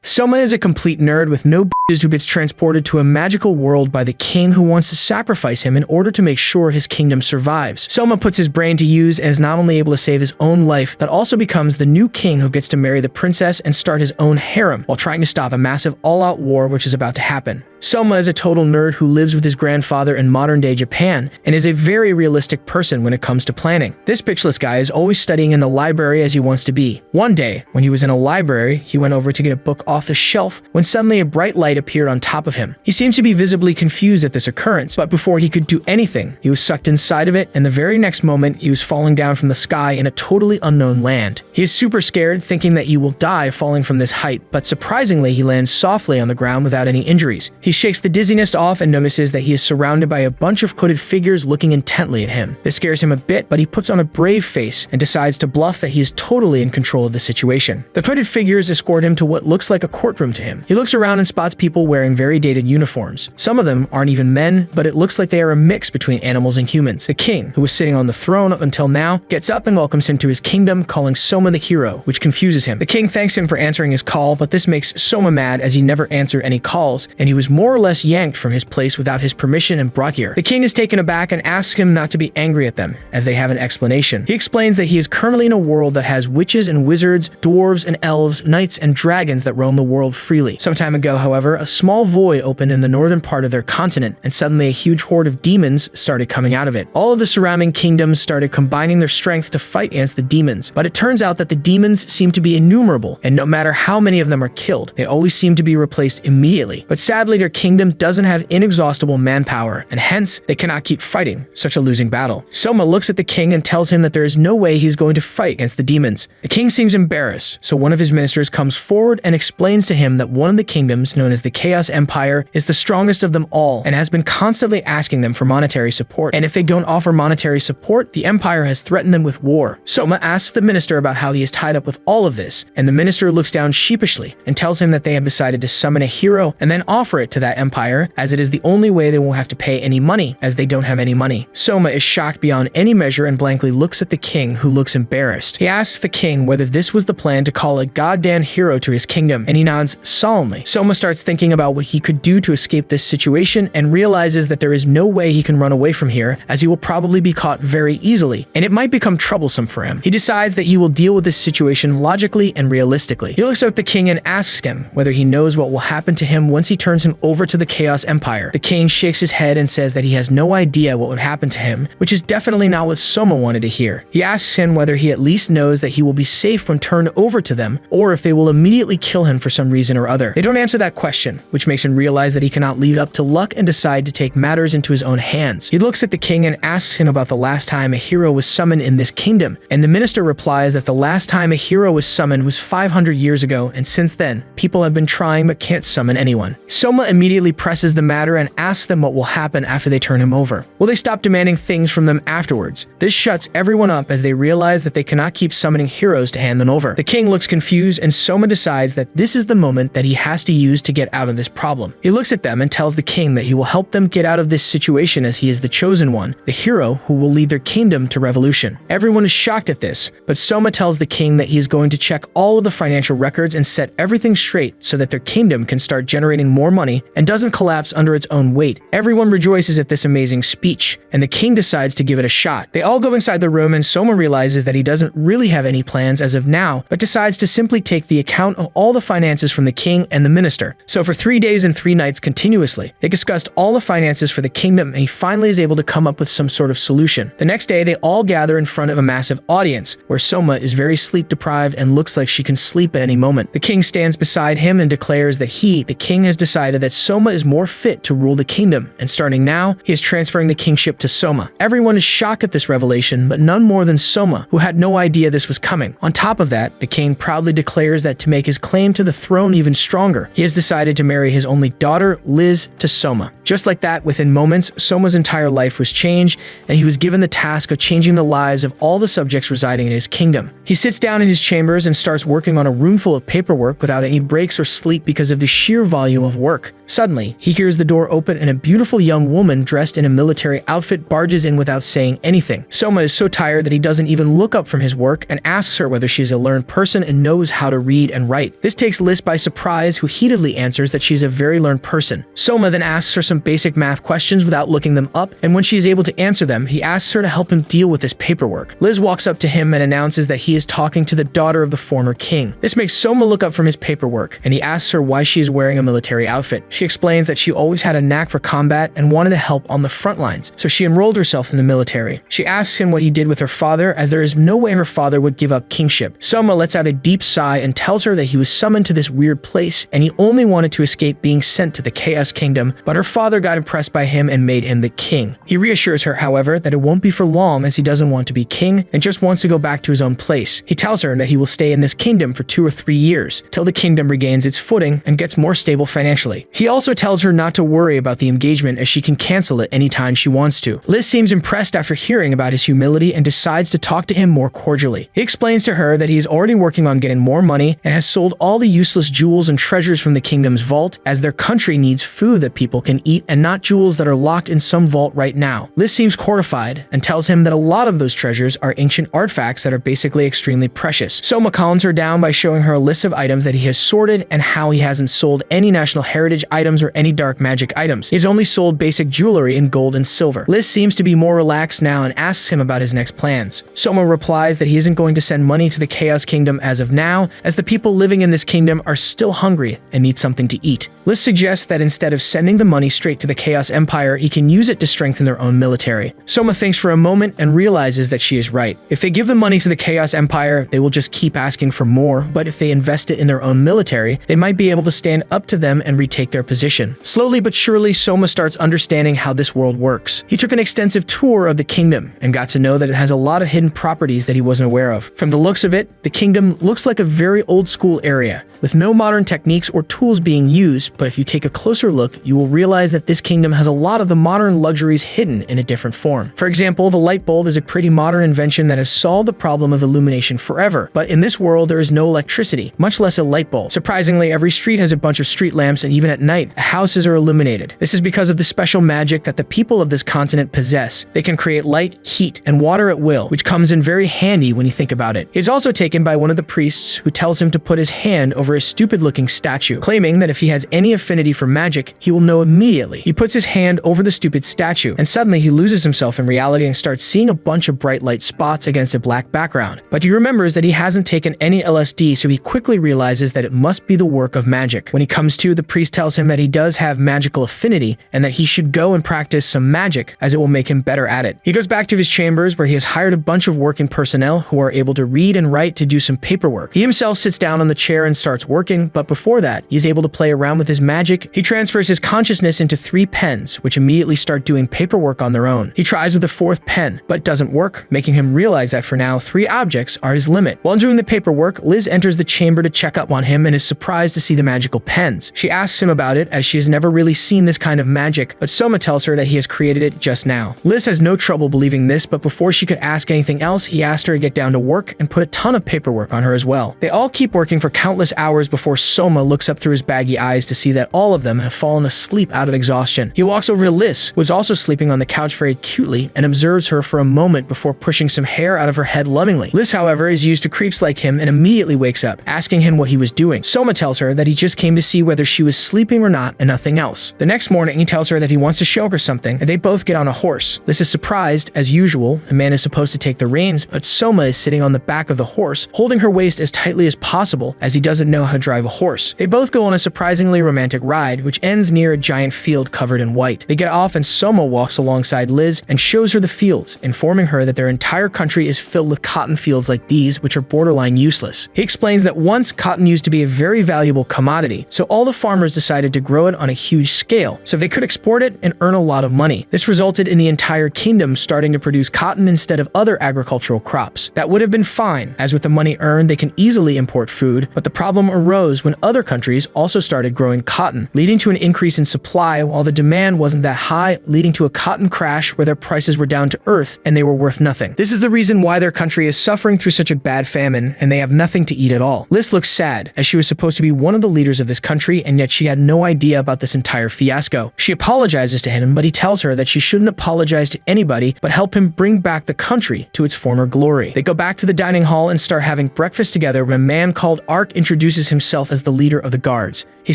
Soma is a complete nerd with no b****s who gets transported to a magical world by the king who wants to sacrifice him in order to make sure his kingdom survives. Soma puts his brain to use and is not only able to save his own life, but also becomes the new king who gets to marry the princess and start his own harem while trying to stop a massive all-out war which is about to happen. Soma is a total nerd who lives with his grandfather in modern-day Japan and is a very realistic person when it comes to planning. This bitchless guy is always studying in the library as he wants to be. One day, when he was in a library, he went over to get a book off the shelf when suddenly a bright light appeared on top of him. He seems to be visibly confused at this occurrence, but before he could do anything, he was sucked inside of it, and the very next moment, he was falling down from the sky in a totally unknown land. He is super scared, thinking that he will die falling from this height, but surprisingly, he lands softly on the ground without any injuries. He shakes the dizziness off and notices that he is surrounded by a bunch of hooded figures looking intently at him. This scares him a bit, but he puts on a brave face and decides to bluff that he is totally in control of the situation. The hooded figures escort him to what looks like a courtroom to him. He looks around and spots people wearing very dated uniforms. Some of them aren't even men, but it looks like they are a mix between animals and humans. The king, who was sitting on the throne up until now, gets up and welcomes him to his kingdom, calling Soma the hero, which confuses him. The king thanks him for answering his call, but this makes Soma mad as he never answered any calls, and he was more or less yanked from his place without his permission and brought here. The king is taken aback and asks him not to be angry at them, as they have an explanation. He explains that he is currently in a world that has witches and wizards, dwarves and elves, knights and dragons that roam the world freely. Some time ago, however, a small void opened in the northern part of their continent, and suddenly a huge horde of demons started coming out of it. All of the surrounding kingdoms started combining their strength to fight against the demons, but it turns out that the demons seem to be innumerable, and no matter how many of them are killed, they always seem to be replaced immediately. But sadly, their kingdom doesn't have inexhaustible manpower, and hence, they cannot keep fighting such a losing battle. Soma looks at the king and tells him that there is no way he's going to fight against the demons. The king seems embarrassed, so one of his ministers comes forward and explains to him that one of the kingdoms, known as the Chaos Empire, is the strongest of them all and has been constantly asking them for monetary support, and if they don't offer monetary support, the empire has threatened them with war. Soma asks the minister about how he is tied up with all of this, and the minister looks down sheepishly and tells him that they have decided to summon a hero and then offer it to that empire, as it is the only way they won't have to pay any money, as they don't have any money. Soma is shocked beyond any measure and blankly looks at the king, who looks embarrassed. He asks the king whether this was the plan to call a goddamn hero to his kingdom, and he nods solemnly. Soma starts thinking about what he could do to escape this situation and realizes that there is no way he can run away from here, as he will probably be caught very easily, and it might become troublesome for him. He decides that he will deal with this situation logically and realistically. He looks at the king and asks him whether he knows what will happen to him once he turns him over to the Chaos Empire. The king shakes his head and says that he has no idea what would happen to him, which is definitely not what Soma wanted to hear. He asks him whether he at least knows that he will be safe when turned over to them, or if they will immediately kill him for some reason or other. They don't answer that question, which makes him realize that he cannot leave it up to luck and decide to take matters into his own hands. He looks at the king and asks him about the last time a hero was summoned in this kingdom, and the minister replies that the last time a hero was summoned was 500 years ago, and since then, people have been trying but can't summon anyone. Soma immediately presses the matter and asks them what will happen after they turn him over. Will they stop demanding things from them afterwards? This shuts everyone up as they realize that they cannot keep summoning heroes to hand them over. The king looks confused, and Soma decides that this is the moment that he has to use to get out of this problem. He looks at them and tells the king that he will help them get out of this situation, as he is the chosen one, the hero who will lead their kingdom to revolution. Everyone is shocked at this, but Soma tells the king that he is going to check all of the financial records and set everything straight so that their kingdom can start generating more money and doesn't collapse under its own weight. Everyone rejoices at this amazing speech, and the king decides to give it a shot. They all go inside the room, and Soma realizes that he doesn't really have any plans as of now, but decides to simply take the account of all the finances from the king and the minister. So for 3 days and 3 nights continuously, they discussed all the finances for the kingdom, and he finally is able to come up with some sort of solution. The next day, they all gather in front of a massive audience, where Soma is very sleep deprived and looks like she can sleep at any moment. The king stands beside him and declares that he, the king, has decided that Soma is more fit to rule the kingdom, and starting now, he is transferring the kingship to Soma. Everyone is shocked at this revelation, but none more than Soma, who had no idea this was coming. On top of that, the king proudly declares that to make his claim to the throne even stronger, he has decided to marry his only daughter, Liz, to Soma. Just like that, within moments, Soma's entire life was changed, and he was given the task of changing the lives of all the subjects residing in his kingdom. He sits down in his chambers and starts working on a room full of paperwork without any breaks or sleep because of the sheer volume of work. Suddenly, he hears the door open and a beautiful young woman dressed in a military outfit barges in without saying anything. Soma is so tired that he doesn't even look up from his work and asks her whether she is a learned person and knows how to read and write. This takes Liz by surprise, who heatedly answers that she's a very learned person. Soma then asks her some basic math questions without looking them up, and when she is able to answer them, he asks her to help him deal with this paperwork. Liz walks up to him and announces that he is talking to the daughter of the former king. This makes Soma look up from his paperwork, and he asks her why she is wearing a military outfit. She explains that she always had a knack for combat and wanted to help on the front lines, so she enrolled herself in the military. She asks him what he did with her father, as there is no way her father would give up kingship. Soma lets out a deep sigh and tells her that he was summoned to this weird place and he only wanted to escape being sent to the Chaos Kingdom, but her father got impressed by him and made him the king. He reassures her, however, that it won't be for long, as he doesn't want to be king and just wants to go back to his own place. He tells her that he will stay in this kingdom for 2 or 3 years, till the kingdom regains its footing and gets more stable financially. He also tells her not to worry about the engagement, as she can cancel it anytime she wants to. Liz seems impressed after hearing about his humility and decides to talk to him more cordially. He explains to her that he is already working on getting more money and has sold all the useless jewels and treasures from the kingdom's vault, as their country needs food that people can eat and not jewels that are locked in some vault right now. Liz seems horrified and tells him that a lot of those treasures are ancient artifacts that are basically extremely precious. Soma calms her down by showing her a list of items that he has sorted and how he hasn't sold any national heritage items or any dark magic items. He has only sold basic jewelry in gold and silver. Liz seems to be more relaxed now and asks him about his next plans. Soma replies that he isn't going to send money to the Chaos Kingdom as of now, as the people living in this kingdom are still hungry and need something to eat. Liz suggests that instead of sending the money straight to the Chaos Empire, he can use it to strengthen their own military. Soma thinks for a moment and realizes that she is right. If they give the money to the Chaos Empire, they will just keep asking for more, but if they invest it in their own military, they might be able to stand up to them and retake their position. Slowly but surely, Soma starts understanding how this world works. He took an extensive tour of the kingdom and got to know that it has a lot of hidden properties that he wasn't aware of. From the looks of it, the kingdom looks like a very old school area, with no modern techniques or tools being used, but if you take a closer look, you will realize that this kingdom has a lot of the modern luxuries hidden in a different form. For example, the light bulb is a pretty modern invention that has solved the problem of illumination forever, but in this world there is no electricity, much less a light bulb. Surprisingly, every street has a bunch of street lamps, and even at night, houses are illuminated. This is because of the special magic that the people of this continent possess. They can create light, heat, and water at will, which comes in very handy when you think about it. He is also taken by one of the priests, who tells him to put his hand over a stupid-looking statue, claiming that if he has any affinity for magic, he will know immediately. He puts his hand over the stupid statue, and suddenly he loses himself in reality and starts seeing a bunch of bright light spots against a black background. But he remembers that he hasn't taken any LSD, so he quickly realizes that it must be the work of magic. When he comes to, the priest tells him that he does have magical affinity and that he should go and practice some magic, as it will make him better at it. He goes back to his chambers, where he has hired a bunch of working personnel who are able to read and write to do some paperwork. He himself sits down on the chair and starts working, but before that, he is able to play around with his magic. He transfers his consciousness into 3 pens, which immediately start doing paperwork on their own. He tries with the 4th pen, but doesn't work, making him realize that for now, 3 objects are his limit. While doing the paperwork, Liz enters the chamber to check up on him and is surprised to see the magical pens. She asks him about it, as she has never really seen this kind of magic, but Soma tells her that he has created it just now. Liz has no trouble believing this, but before she could ask anything else, he asked her to get down to work and put a ton of paperwork on her as well. They all keep working for countless hours before Soma looks up through his baggy eyes to see that all of them have fallen asleep out of exhaustion. He walks over to Liz, who is also sleeping on the couch very cutely, and observes her for a moment before pushing some hair out of her head lovingly. Liz, however, is used to creeps like him and immediately wakes up, asking him what he was doing. Soma tells her that he just came to see whether she was sleeping or not and nothing else. The next morning, he tells her that he wants to show her something, and they both get on a horse. Liz is surprised, as usual. A man is supposed to take the reins, but Soma is sitting on the back of the horse, holding her waist as tightly as possible, as he doesn't know how to drive a horse. They both go on a surprisingly romantic ride, which ends near a giant field covered in white. They get off and Soma walks alongside Liz and shows her the fields, informing her that their entire country is filled with cotton fields like these, which are borderline useless. He explains that once cotton used to be a very valuable commodity, so all the farmers decided to grow it on a huge scale, so they could export it and earn a lot of money. This resulted in the entire kingdom starting to produce cotton instead of other agricultural crops. That would have been fine, as with the money earned, they can easily import food, but the problem arose when other countries also started growing cotton, leading to an increase in supply while the demand wasn't that high, leading to a cotton crash where their prices were down to earth and they were worth nothing. This is the reason why their country is suffering through such a bad famine and they have nothing to eat at all. Liz looks sad, as she was supposed to be one of the leaders of this country, and yet she had no no idea about this entire fiasco. She apologizes to him, but he tells her that she shouldn't apologize to anybody, but help him bring back the country to its former glory. They go back to the dining hall and start having breakfast together when a man called Ark introduces himself as the leader of the guards. He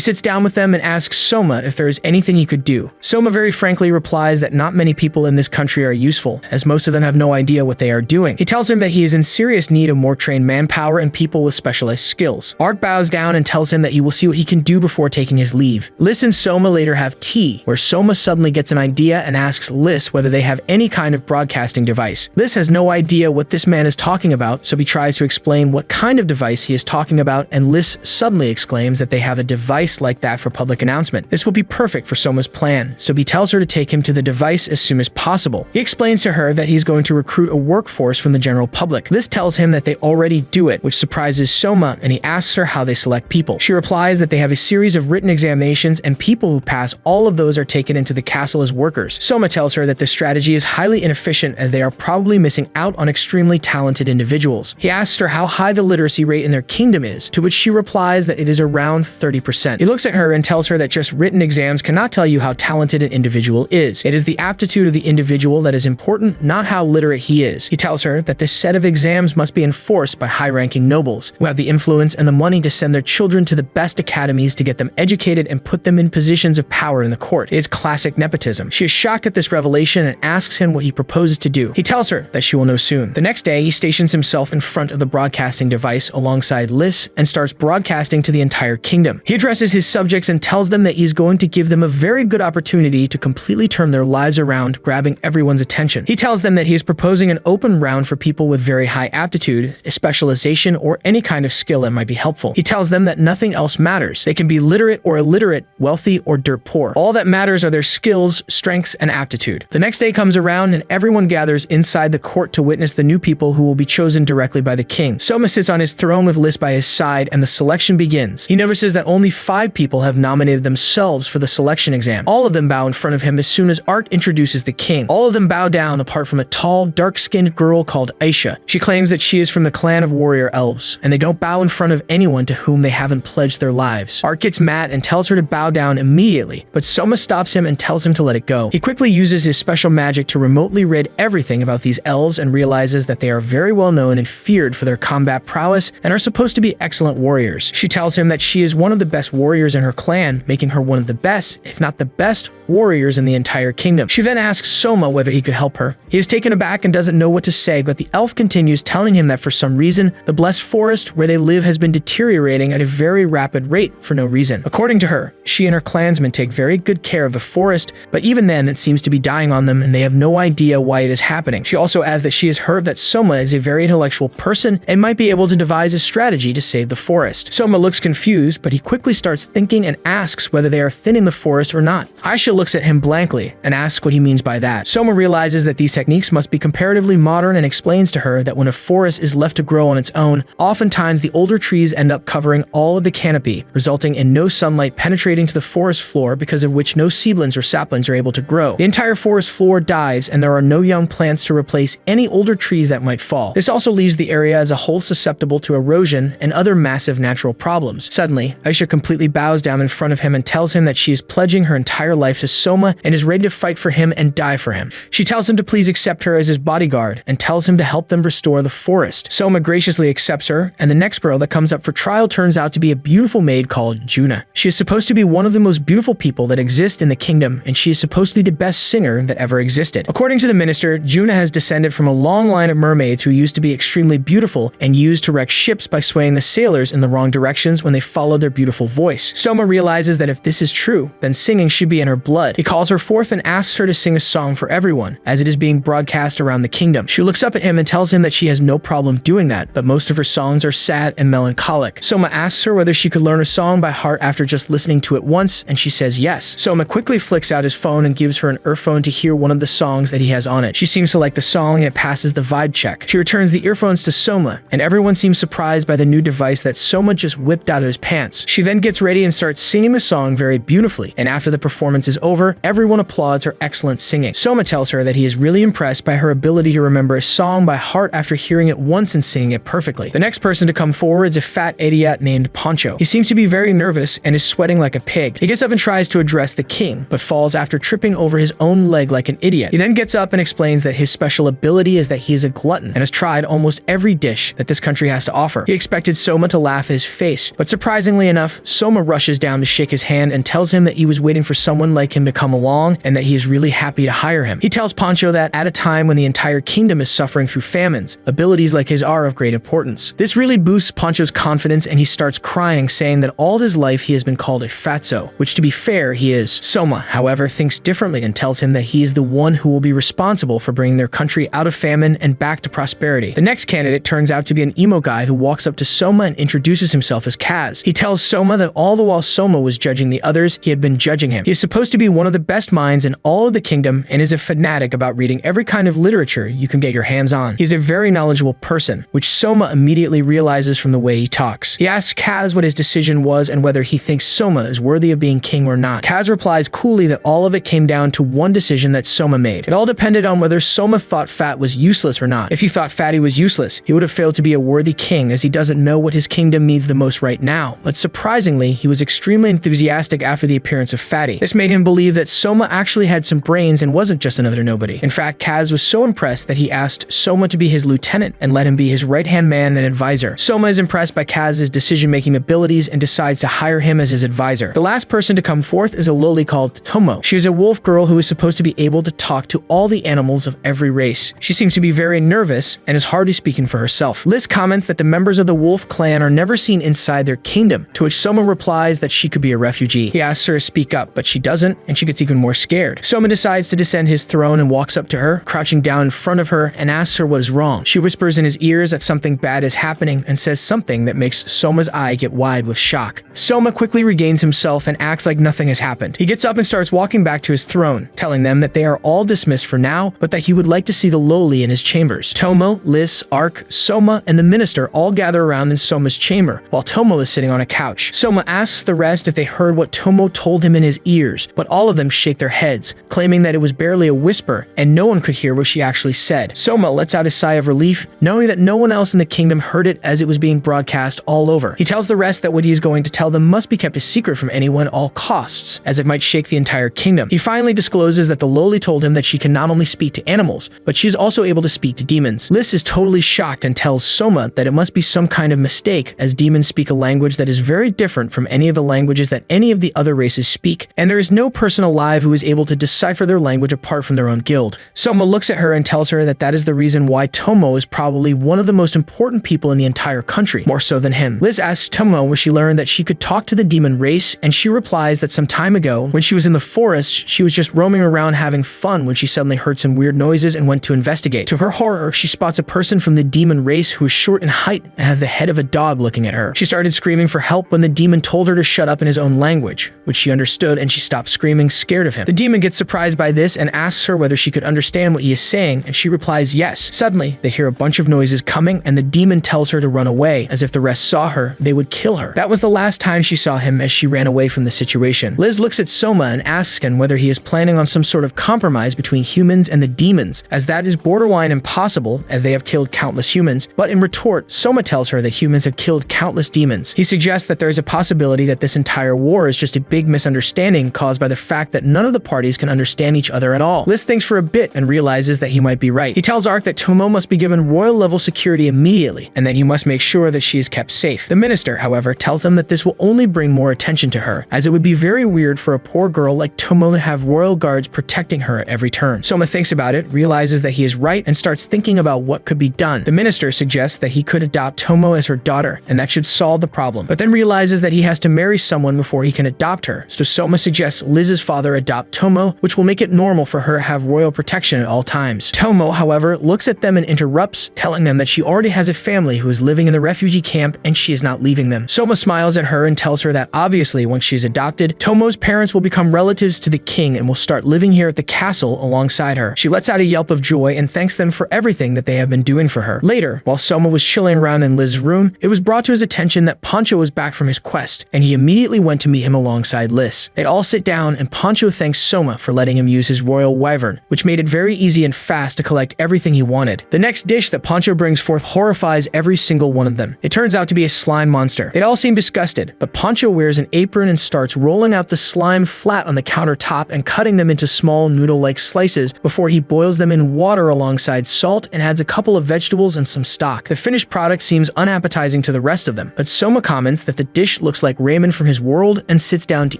sits down with them and asks Soma if there is anything he could do. Soma very frankly replies that not many people in this country are useful, as most of them have no idea what they are doing. He tells him that he is in serious need of more trained manpower and people with specialized skills. Ark bows down and tells him that he will see what he can do before taking his leave. Liz and Soma later have tea, where Soma suddenly gets an idea and asks Liz whether they have any kind of broadcasting device. Liz has no idea what this man is talking about, so he tries to explain what kind of device he is talking about, and Liz suddenly exclaims that they have a device like that for public announcement. This will be perfect for Soma's plan, so he tells her to take him to the device as soon as possible. He explains to her that he's going to recruit a workforce from the general public. Liz tells him that they already do it, which surprises Soma, and he asks her how they select people. She replies that they have a series of written examinations, and people who pass all of those are taken into the castle as workers. Soma tells her that this strategy is highly inefficient, as they are probably missing out on extremely talented individuals. He asks her how high the literacy rate in their kingdom is, to which she replies that it is around 30%. He looks at her and tells her that just written exams cannot tell you how talented an individual is. It is the aptitude of the individual that is important, not how literate he is. He tells her that this set of exams must be enforced by high-ranking nobles, who have the influence and the money to send their children to the best academies to get them educated and put them in positions of power in the court. It is classic nepotism. She is shocked at this revelation and asks him what he proposes to do. He tells her that she will know soon. The next day, he stations himself in front of the broadcasting device alongside Liz and starts broadcasting to the entire kingdom. He addresses his subjects and tells them that he's going to give them a very good opportunity to completely turn their lives around, grabbing everyone's attention. He tells them that he is proposing an open round for people with very high aptitude, a specialization, or any kind of skill that might be helpful. He tells them that nothing else matters. They can be literate or illiterate, wealthy or dirt poor. All that matters are their skills, strengths, and aptitude. The next day comes around and everyone gathers inside the court to witness the new people who will be chosen directly by the king. Soma sits on his throne with Liz by his side, and the selection begins. He notices that only 5 people have nominated themselves for the selection exam. All of them bow in front of him as soon as Ark introduces the king. All of them bow down apart from a tall, dark-skinned girl called Aisha. She claims that she is from the clan of warrior elves, and they don't bow in front of anyone to whom they haven't pledged their lives. Ark gets mad and tells her to bow down immediately, but Soma stops him and tells him to let it go. He quickly uses his special magic to remotely rid everything about these elves and realizes that they are very well known and feared for their combat prowess and are supposed to be excellent warriors. She tells him that she is one of the best warriors in her clan, making her one of the best, if not the best, warriors in the entire kingdom. She then asks Soma whether he could help her. He is taken aback and doesn't know what to say, but the elf continues telling him that for some reason, the blessed forest where they live has been deteriorating at a very rapid rate for no reason. According to her, she and her clansmen take very good care of the forest, but even then it seems to be dying on them and they have no idea why it is happening. She also adds that she has heard that Soma is a very intellectual person and might be able to devise a strategy to save the forest. Soma looks confused, but he quickly starts thinking and asks whether they are thinning the forest or not. Aisha looks at him blankly and asks what he means by that. Soma realizes that these techniques must be comparatively modern and explains to her that when a forest is left to grow on its own, oftentimes the older trees end up covering all of the canopy, resulting in no sunlight penetrating to the forest floor, because of which no seedlings or saplings are able to grow. The entire forest floor dies and there are no young plants to replace any older trees that might fall. This also leaves the area as a whole susceptible to erosion and other massive natural problems. Suddenly, Aisha completely bows down in front of him and tells him that she is pledging her entire life to Soma and is ready to fight for him and die for him. She tells him to please accept her as his bodyguard and tells him to help them restore the forest. Soma graciously accepts her, and the next girl that comes up for trial turns out to be a beautiful maid called Juna. She is supposed to be one of the most beautiful people that exist in the kingdom, and she is supposed to be the best singer that ever existed. According to the minister, Juna has descended from a long line of mermaids who used to be extremely beautiful and used to wreck ships by swaying the sailors in the wrong directions when they followed their beautiful voice. Soma realizes that if this is true, then singing should be in her blood. He calls her forth and asks her to sing a song for everyone, as it is being broadcast around the kingdom. She looks up at him and tells him that she has no problem doing that, but most of her songs are sad and melancholic. Soma asks her whether she could learn a song by heart after just listening to it once, and she says yes. Soma quickly flicks out his phone and gives her an earphone to hear one of the songs that he has on it. She seems to like the song and it passes the vibe check. She returns the earphones to Soma, and everyone seems surprised by the new device that Soma just whipped out of his pants. She then gets gets ready and starts singing the song very beautifully, and after the performance is over, everyone applauds her excellent singing. Soma tells her that he is really impressed by her ability to remember a song by heart after hearing it once and singing it perfectly. The next person to come forward is a fat idiot named Poncho. He seems to be very nervous and is sweating like a pig. He gets up and tries to address the king, but falls after tripping over his own leg like an idiot. He then gets up and explains that his special ability is that he is a glutton and has tried almost every dish that this country has to offer. He expected Soma to laugh at his face, but surprisingly enough, Soma rushes down to shake his hand and tells him that he was waiting for someone like him to come along and that he is really happy to hire him. He tells Poncho that at a time when the entire kingdom is suffering through famines, abilities like his are of great importance. This really boosts Poncho's confidence and he starts crying, saying that all his life he has been called a fatso, which to be fair, he is. Soma, however, thinks differently and tells him that he is the one who will be responsible for bringing their country out of famine and back to prosperity. The next candidate turns out to be an emo guy who walks up to Soma and introduces himself as Kaz. He tells Soma that all the while Soma was judging the others, he had been judging him. He is supposed to be one of the best minds in all of the kingdom and is a fanatic about reading every kind of literature you can get your hands on. He is a very knowledgeable person, which Soma immediately realizes from the way he talks. He asks Kaz what his decision was and whether he thinks Soma is worthy of being king or not. Kaz replies coolly that all of it came down to one decision that Soma made. It all depended on whether Soma thought Fat was useless or not. If he thought Fatty was useless, he would have failed to be a worthy king, as he doesn't know what his kingdom needs the most right now. But surprisingly, he was extremely enthusiastic after the appearance of Fatty. This made him believe that Soma actually had some brains and wasn't just another nobody. In fact, Kaz was so impressed that he asked Soma to be his lieutenant and let him be his right-hand man and advisor. Soma is impressed by Kaz's decision-making abilities and decides to hire him as his advisor. The last person to come forth is a loli called Tomo. She is a wolf girl who is supposed to be able to talk to all the animals of every race. She seems to be very nervous and is hardly speaking for herself. Liz comments that the members of the wolf clan are never seen inside their kingdom, to which Soma replies that she could be a refugee. He asks her to speak up, but she doesn't, and she gets even more scared. Soma decides to descend his throne and walks up to her, crouching down in front of her, and asks her what is wrong. She whispers in his ears that something bad is happening and says something that makes Soma's eye get wide with shock. Soma quickly regains himself and acts like nothing has happened. He gets up and starts walking back to his throne, telling them that they are all dismissed for now, but that he would like to see the loli in his chambers. Tomo, Liz, Ark, Soma, and the minister all gather around in Soma's chamber, while Tomo is sitting on a couch. Soma asks the rest if they heard what Tomo told him in his ears, but all of them shake their heads, claiming that it was barely a whisper and no one could hear what she actually said. Soma lets out a sigh of relief, knowing that no one else in the kingdom heard it as it was being broadcast all over. He tells the rest that what he is going to tell them must be kept a secret from anyone at all costs, as it might shake the entire kingdom. He finally discloses that the loli told him that she can not only speak to animals, but she is also able to speak to demons. Liz is totally shocked and tells Soma that it must be some kind of mistake, as demons speak a language that is very different from any of the languages that any of the other races speak, and there is no person alive who is able to decipher their language apart from their own guild. Soma looks at her and tells her that that is the reason why Tomo is probably one of the most important people in the entire country, more so than him. Liz asks Tomo where she learned that she could talk to the demon race, and she replies that some time ago, when she was in the forest, she was just roaming around having fun when she suddenly heard some weird noises and went to investigate. To her horror, she spots a person from the demon race who is short in height and has the head of a dog looking at her. She started screaming for help when the demon told her to shut up in his own language, which she understood, and she stopped screaming, scared of him. The demon gets surprised by this and asks her whether she could understand what he is saying, and she replies yes. Suddenly, they hear a bunch of noises coming, and the demon tells her to run away, as if the rest saw her, they would kill her. That was the last time she saw him, as she ran away from the situation. Liz looks at Soma and asks him whether he is planning on some sort of compromise between humans and the demons, as that is borderline impossible, as they have killed countless humans, but in retort, Soma tells her that humans have killed countless demons. He suggests that there is a possibility that this entire war is just a big misunderstanding caused by the fact that none of the parties can understand each other at all. Liz thinks for a bit and realizes that he might be right. He tells Ark that Tomo must be given royal level security immediately, and that he must make sure that she is kept safe. The minister, however, tells them that this will only bring more attention to her, as it would be very weird for a poor girl like Tomo to have royal guards protecting her at every turn. Soma thinks about it, realizes that he is right, and starts thinking about what could be done. The minister suggests that he could adopt Tomo as her daughter, and that should solve the problem, but then realizes that he has to marry someone before he can adopt her, so Soma suggests Liz's father adopt Tomo, which will make it normal for her to have royal protection at all times. Tomo, however, looks at them and interrupts, telling them that she already has a family who is living in the refugee camp and she is not leaving them. Soma smiles at her and tells her that obviously once she is adopted, Tomo's parents will become relatives to the king and will start living here at the castle alongside her. She lets out a yelp of joy and thanks them for everything that they have been doing for her. Later, while Soma was chilling around in Liz's room, it was brought to his attention that Poncho was back from his quest. request, and he immediately went to meet him alongside Lys. They all sit down, and Pancho thanks Soma for letting him use his royal wyvern, which made it very easy and fast to collect everything he wanted. The next dish that Pancho brings forth horrifies every single one of them. It turns out to be a slime monster. They all seem disgusted, but Pancho wears an apron and starts rolling out the slime flat on the countertop and cutting them into small noodle-like slices before he boils them in water alongside salt and adds a couple of vegetables and some stock. The finished product seems unappetizing to the rest of them, but Soma comments that the dish looks like ramen from his world and sits down to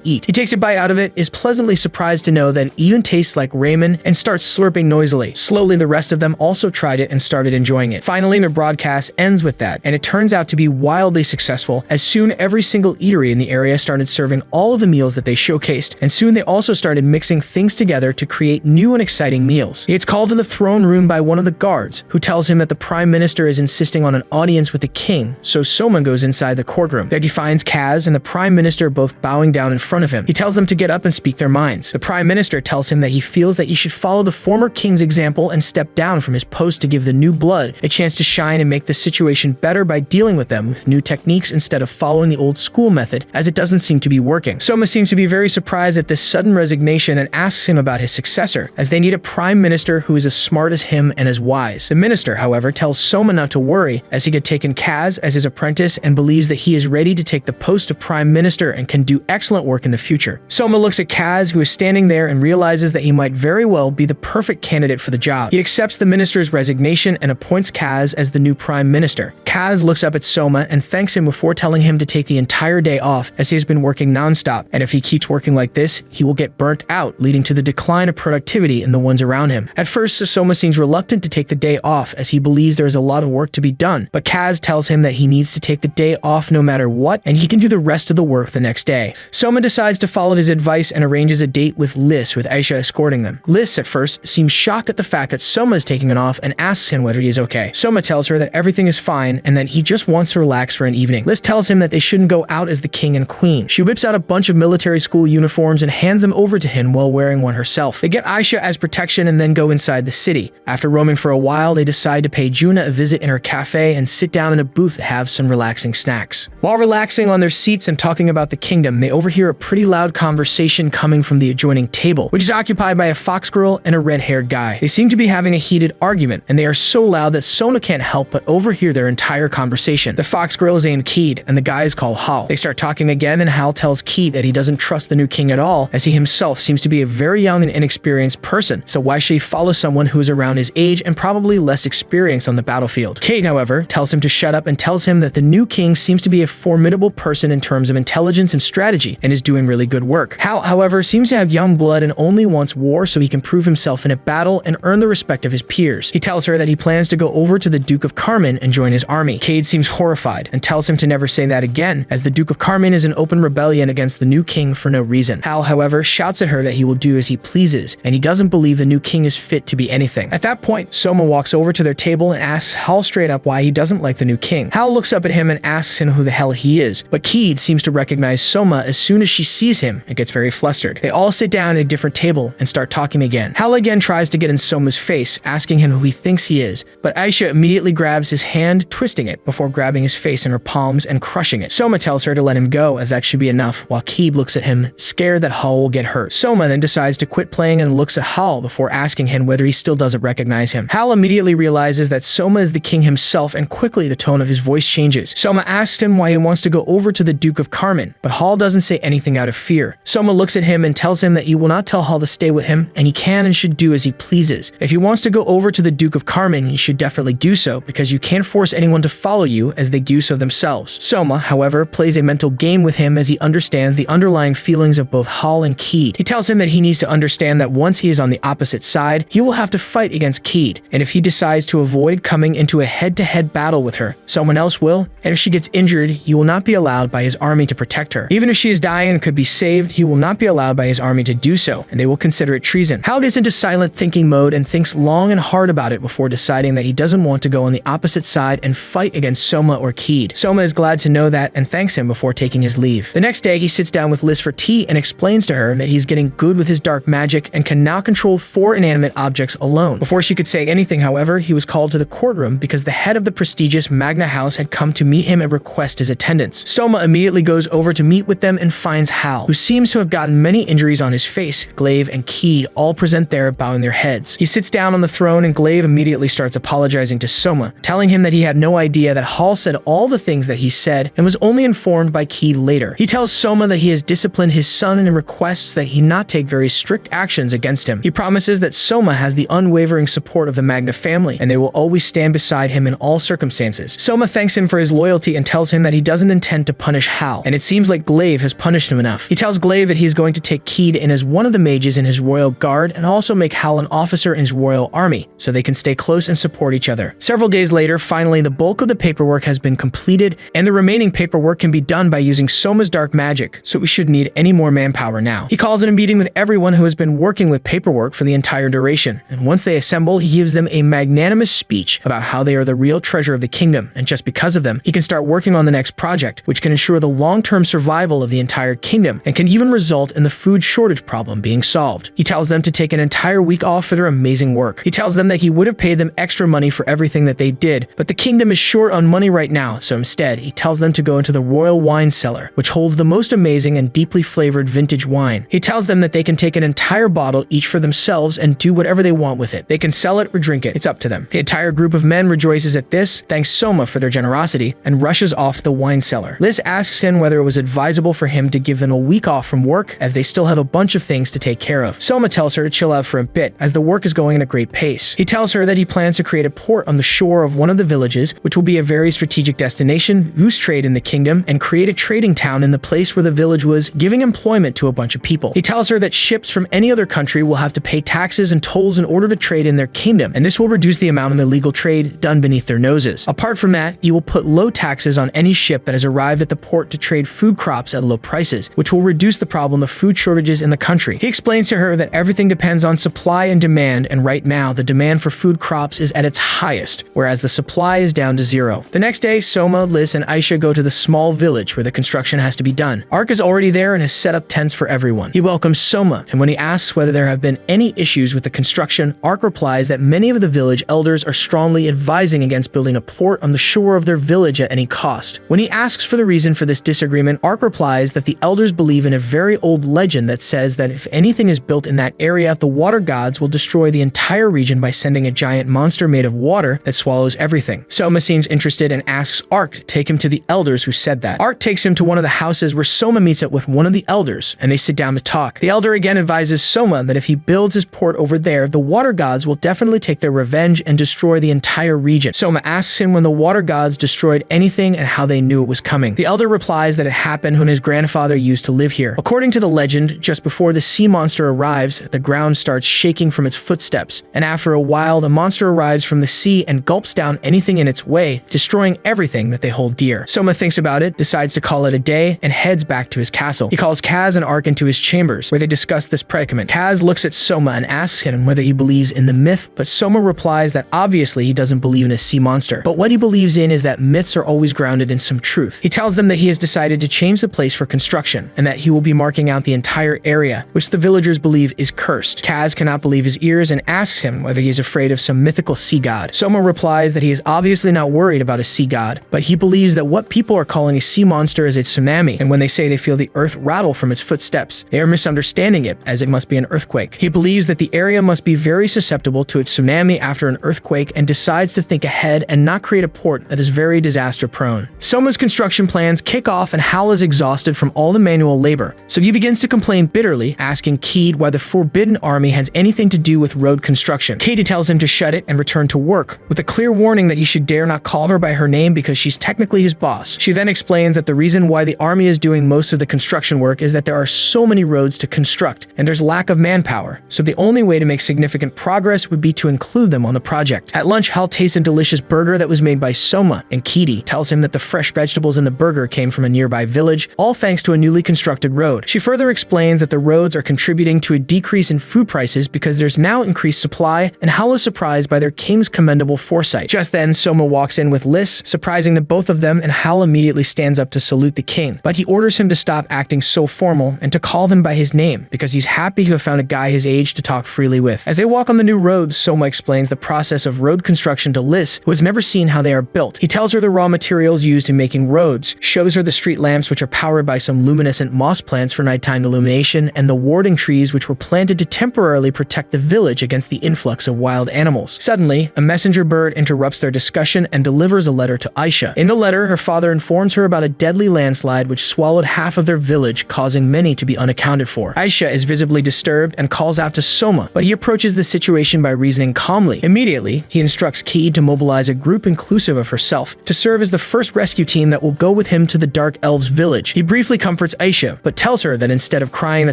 eat. He takes a bite out of it, is pleasantly surprised to know that it even tastes like ramen, and starts slurping noisily. Slowly, the rest of them also tried it and started enjoying it. Finally, their broadcast ends with that, and it turns out to be wildly successful, as soon every single eatery in the area started serving all of the meals that they showcased, and soon they also started mixing things together to create new and exciting meals. He gets called to the throne room by one of the guards, who tells him that the Prime Minister is insisting on an audience with the king, so Soma goes inside the courtroom. There he finds Kaz and the Prime Minister both bowing down in front of him. He tells them to get up and speak their minds. The Prime Minister tells him that he feels that he should follow the former king's example and step down from his post to give the new blood a chance to shine and make the situation better by dealing with them with new techniques instead of following the old school method, as it doesn't seem to be working. Soma seems to be very surprised at this sudden resignation and asks him about his successor, as they need a Prime Minister who is as smart as him and as wise. The minister, however, tells Soma not to worry, as he had taken Kaz as his apprentice and believes that he is ready to take the post of Prime Minister and can do excellent work in the future. Soma looks at Kaz, who is standing there, and realizes that he might very well be the perfect candidate for the job. He accepts the minister's resignation and appoints Kaz as the new Prime Minister. Kaz looks up at Soma and thanks him before telling him to take the entire day off, as he has been working non-stop, and if he keeps working like this, he will get burnt out, leading to the decline of productivity in the ones around him. At first, Soma seems reluctant to take the day off, as he believes there is a lot of work to be done, but Kaz tells him that he needs to take the day off no matter what, and he can do the rest of the work the next day. Soma decides to follow his advice and arranges a date with Lys, with Aisha escorting them. Lys, at first, seems shocked at the fact that Soma is taking it off and asks him whether he is okay. Soma tells her that everything is fine and that he just wants to relax for an evening. Lys tells him that they shouldn't go out as the king and queen. She whips out a bunch of military school uniforms and hands them over to him while wearing one herself. They get Aisha as protection and then go inside the city. After roaming for a while, they decide to pay Juna a visit in her cafe and sit down in a booth to have some relaxing snacks. While relaxing on their seats and talking about the kingdom, they overhear a pretty loud conversation coming from the adjoining table, which is occupied by a fox girl and a red-haired guy. They seem to be having a heated argument, and they are so loud that Soma can't help but overhear their entire conversation. The fox girl is named Keed, and the guy is called Hal. They start talking again, and Hal tells Keed that he doesn't trust the new king at all, as he himself seems to be a very young and inexperienced person, so why should he follow someone who is around his age and probably less experienced on the battlefield? Keed, however, tells him to shut up and tells him that the new king seems to be a formidable person in terms of intelligence and strategy, and is doing really good work. Hal, however, seems to have young blood and only wants war so he can prove himself in a battle and earn the respect of his peers. He tells her that he plans to go over to the Duke of Carmen and join his army. Cade seems horrified and tells him to never say that again, as the Duke of Carmen is in open rebellion against the new king for no reason. Hal, however, shouts at her that he will do as he pleases, and he doesn't believe the new king is fit to be anything. At that point, Soma walks over to their table and asks Hal straight up why he doesn't like the new king. Hal looks up at him and asks him who the hell he is, but Keed seems to recognize Soma as soon as she sees him and gets very flustered. They all sit down at a different table and start talking again. Hal again tries to get in Soma's face, asking him who he thinks he is, but Aisha immediately grabs his hand, twisting it before grabbing his face in her palms and crushing it. Soma tells her to let him go, as that should be enough, while Keed looks at him, scared that Hal will get hurt. Soma then decides to quit playing and looks at Hal before asking him whether he still doesn't recognize him. Hal immediately realizes that Soma is the king himself, and quickly the tone of his voice changes. Soma asks him why he wants to go over to the Duke of Carmen, but Hal doesn't say anything out of fear. Soma looks at him and tells him that he will not tell Hal to stay with him, and he can and should do as he pleases. If he wants to go over to the Duke of Carmen, he should definitely do so, because you can't force anyone to follow you as they do so themselves. Soma, however, plays a mental game with him as he understands the underlying feelings of both Hal and Keed. He tells him that he needs to understand that once he is on the opposite side, he will have to fight against Keed, and if he decides to avoid coming into a head-to-head battle with her, someone else will, and if she gets injured, he will not be allowed by his army to protect her. Even if she is dying and could be saved, he will not be allowed by his army to do so, and they will consider it treason. Hal gets into silent thinking mode and thinks long and hard about it before deciding that he doesn't want to go on the opposite side and fight against Soma or Keed. Soma is glad to know that and thanks him before taking his leave. The next day, he sits down with Lys for tea and explains to her that he's getting good with his dark magic and can now control 4 inanimate objects alone. Before she could say anything, however, he was called to the courtroom because the head of the prestigious Magna House had come to meet him and request his attendance. Soma Soma immediately goes over to meet with them and finds Hal, who seems to have gotten many injuries on his face. Glaive and Keed all present there, bowing their heads. He sits down on the throne, and Glaive immediately starts apologizing to Soma, telling him that he had no idea that Hal said all the things that he said and was only informed by Keed later. He tells Soma that he has disciplined his son and requests that he not take very strict actions against him. He promises that Soma has the unwavering support of the Magna family, and they will always stand beside him in all circumstances. Soma thanks him for his loyalty and tells him that he doesn't intend to punish Hal, and it seems like Glaive has punished him enough. He tells Glaive that he's going to take Keed in as one of the mages in his royal guard and also make Hal an officer in his royal army, so they can stay close and support each other. Several days later, finally, the bulk of the paperwork has been completed, and the remaining paperwork can be done by using Soma's dark magic, so we shouldn't need any more manpower now. He calls in a meeting with everyone who has been working with paperwork for the entire duration, and once they assemble, he gives them a magnanimous speech about how they are the real treasure of the kingdom, and just because of them, he can start working on the next project, which can ensure the long-term survival of the entire kingdom, and can even result in the food shortage problem being solved. He tells them to take an entire week off for their amazing work. He tells them that he would have paid them extra money for everything that they did, but the kingdom is short on money right now, so instead, he tells them to go into the royal wine cellar, which holds the most amazing and deeply flavored vintage wine. He tells them that they can take an entire bottle each for themselves and do whatever they want with it. They can sell it or drink it. It's up to them. The entire group of men rejoices at this, thanks Soma for their generosity, and rushes off to the wine cellar. Liz asks him whether it was advisable for him to give them a week off from work, as they still have a bunch of things to take care of. Soma tells her to chill out for a bit, as the work is going at a great pace. He tells her that he plans to create a port on the shore of one of the villages, which will be a very strategic destination, boost trade in the kingdom, and create a trading town in the place where the village was, giving employment to a bunch of people. He tells her that ships from any other country will have to pay taxes and tolls in order to trade in their kingdom, and this will reduce the amount of illegal trade done beneath their noses. Apart from that, you will put low taxes on any ship that has arrived at the port to trade food crops at low prices, which will reduce the problem of food shortages in the country. He explains to her that everything depends on supply and demand, and right now, the demand for food crops is at its highest, whereas the supply is down to zero. The next day, Soma, Liz, and Aisha go to the small village where the construction has to be done. Ark is already there and has set up tents for everyone. He welcomes Soma, and when he asks whether there have been any issues with the construction, Ark replies that many of the village elders are strongly advising against building a port on the shore of their village at any cost. When he asks for the reason for this disagreement, Ark replies that the elders believe in a very old legend that says that if anything is built in that area, the water gods will destroy the entire region by sending a giant monster made of water that swallows everything. Soma seems interested and asks Ark to take him to the elders who said that. Ark takes him to one of the houses where Soma meets up with one of the elders, and they sit down to talk. The elder again advises Soma that if he builds his port over there, the water gods will definitely take their revenge and destroy the entire region. Soma asks him when the water gods destroyed anything and how they knew it was coming. The elder replies that it happened when his grandfather used to live here. According to the legend, just before the sea monster arrives, the ground starts shaking from its footsteps, and after a while, the monster arrives from the sea and gulps down anything in its way, destroying everything that they hold dear. Soma thinks about it, decides to call it a day, and heads back to his castle. He calls Kaz and Ark into his chambers, where they discuss this predicament. Kaz looks at Soma and asks him whether he believes in the myth, but Soma replies that obviously he doesn't believe in a sea monster, but what he believes in is that myths are always grounded in some truth. He tells them that he has decided to change the place for construction, and that he will be marking out the entire area, which the villagers believe is cursed. Kaz cannot believe his ears and asks him whether he is afraid of some mythical sea god. Soma replies that he is obviously not worried about a sea god, but he believes that what people are calling a sea monster is a tsunami, and when they say they feel the earth rattle from its footsteps, they are misunderstanding it as it must be an earthquake. He believes that the area must be very susceptible to a tsunami after an earthquake and decides to think ahead and not create a port that is very disaster prone. Soma's construction plans kick off and Hal is exhausted from all the manual labor, so he begins to complain bitterly, asking Keed why the Forbidden Army has anything to do with road construction. Katie tells him to shut it and return to work, with a clear warning that he should dare not call her by her name because she's technically his boss. She then explains that the reason why the army is doing most of the construction work is that there are so many roads to construct, and there's lack of manpower, so the only way to make significant progress would be to include them on the project. At lunch, Hal tastes a delicious burger that was made by Soma, and Katie tells him that the fresh vegetables in the burger came from a nearby village, all thanks to a newly constructed road. She further explains that the roads are contributing to a decrease in food prices because there's now increased supply, and Hal is surprised by their king's commendable foresight. Just then, Soma walks in with Liz, surprising the both of them, and Hal immediately stands up to salute the king, but he orders him to stop acting so formal and to call them by his name because he's happy to have found a guy his age to talk freely with. As they walk on the new roads, Soma explains the process of road construction to Liz, who has never seen how they are built. He tells her the raw materials used in making roads, works, shows her the street lamps which are powered by some luminescent moss plants for nighttime illumination, and the warding trees which were planted to temporarily protect the village against the influx of wild animals. Suddenly, a messenger bird interrupts their discussion and delivers a letter to Aisha. In the letter, her father informs her about a deadly landslide which swallowed half of their village, causing many to be unaccounted for. Aisha is visibly disturbed and calls out to Soma, but he approaches the situation by reasoning calmly. Immediately, he instructs Ki to mobilize a group inclusive of herself to serve as the first rescue team that will go with him to the Dark Elves' village. He briefly comforts Aisha, but tells her that instead of crying at a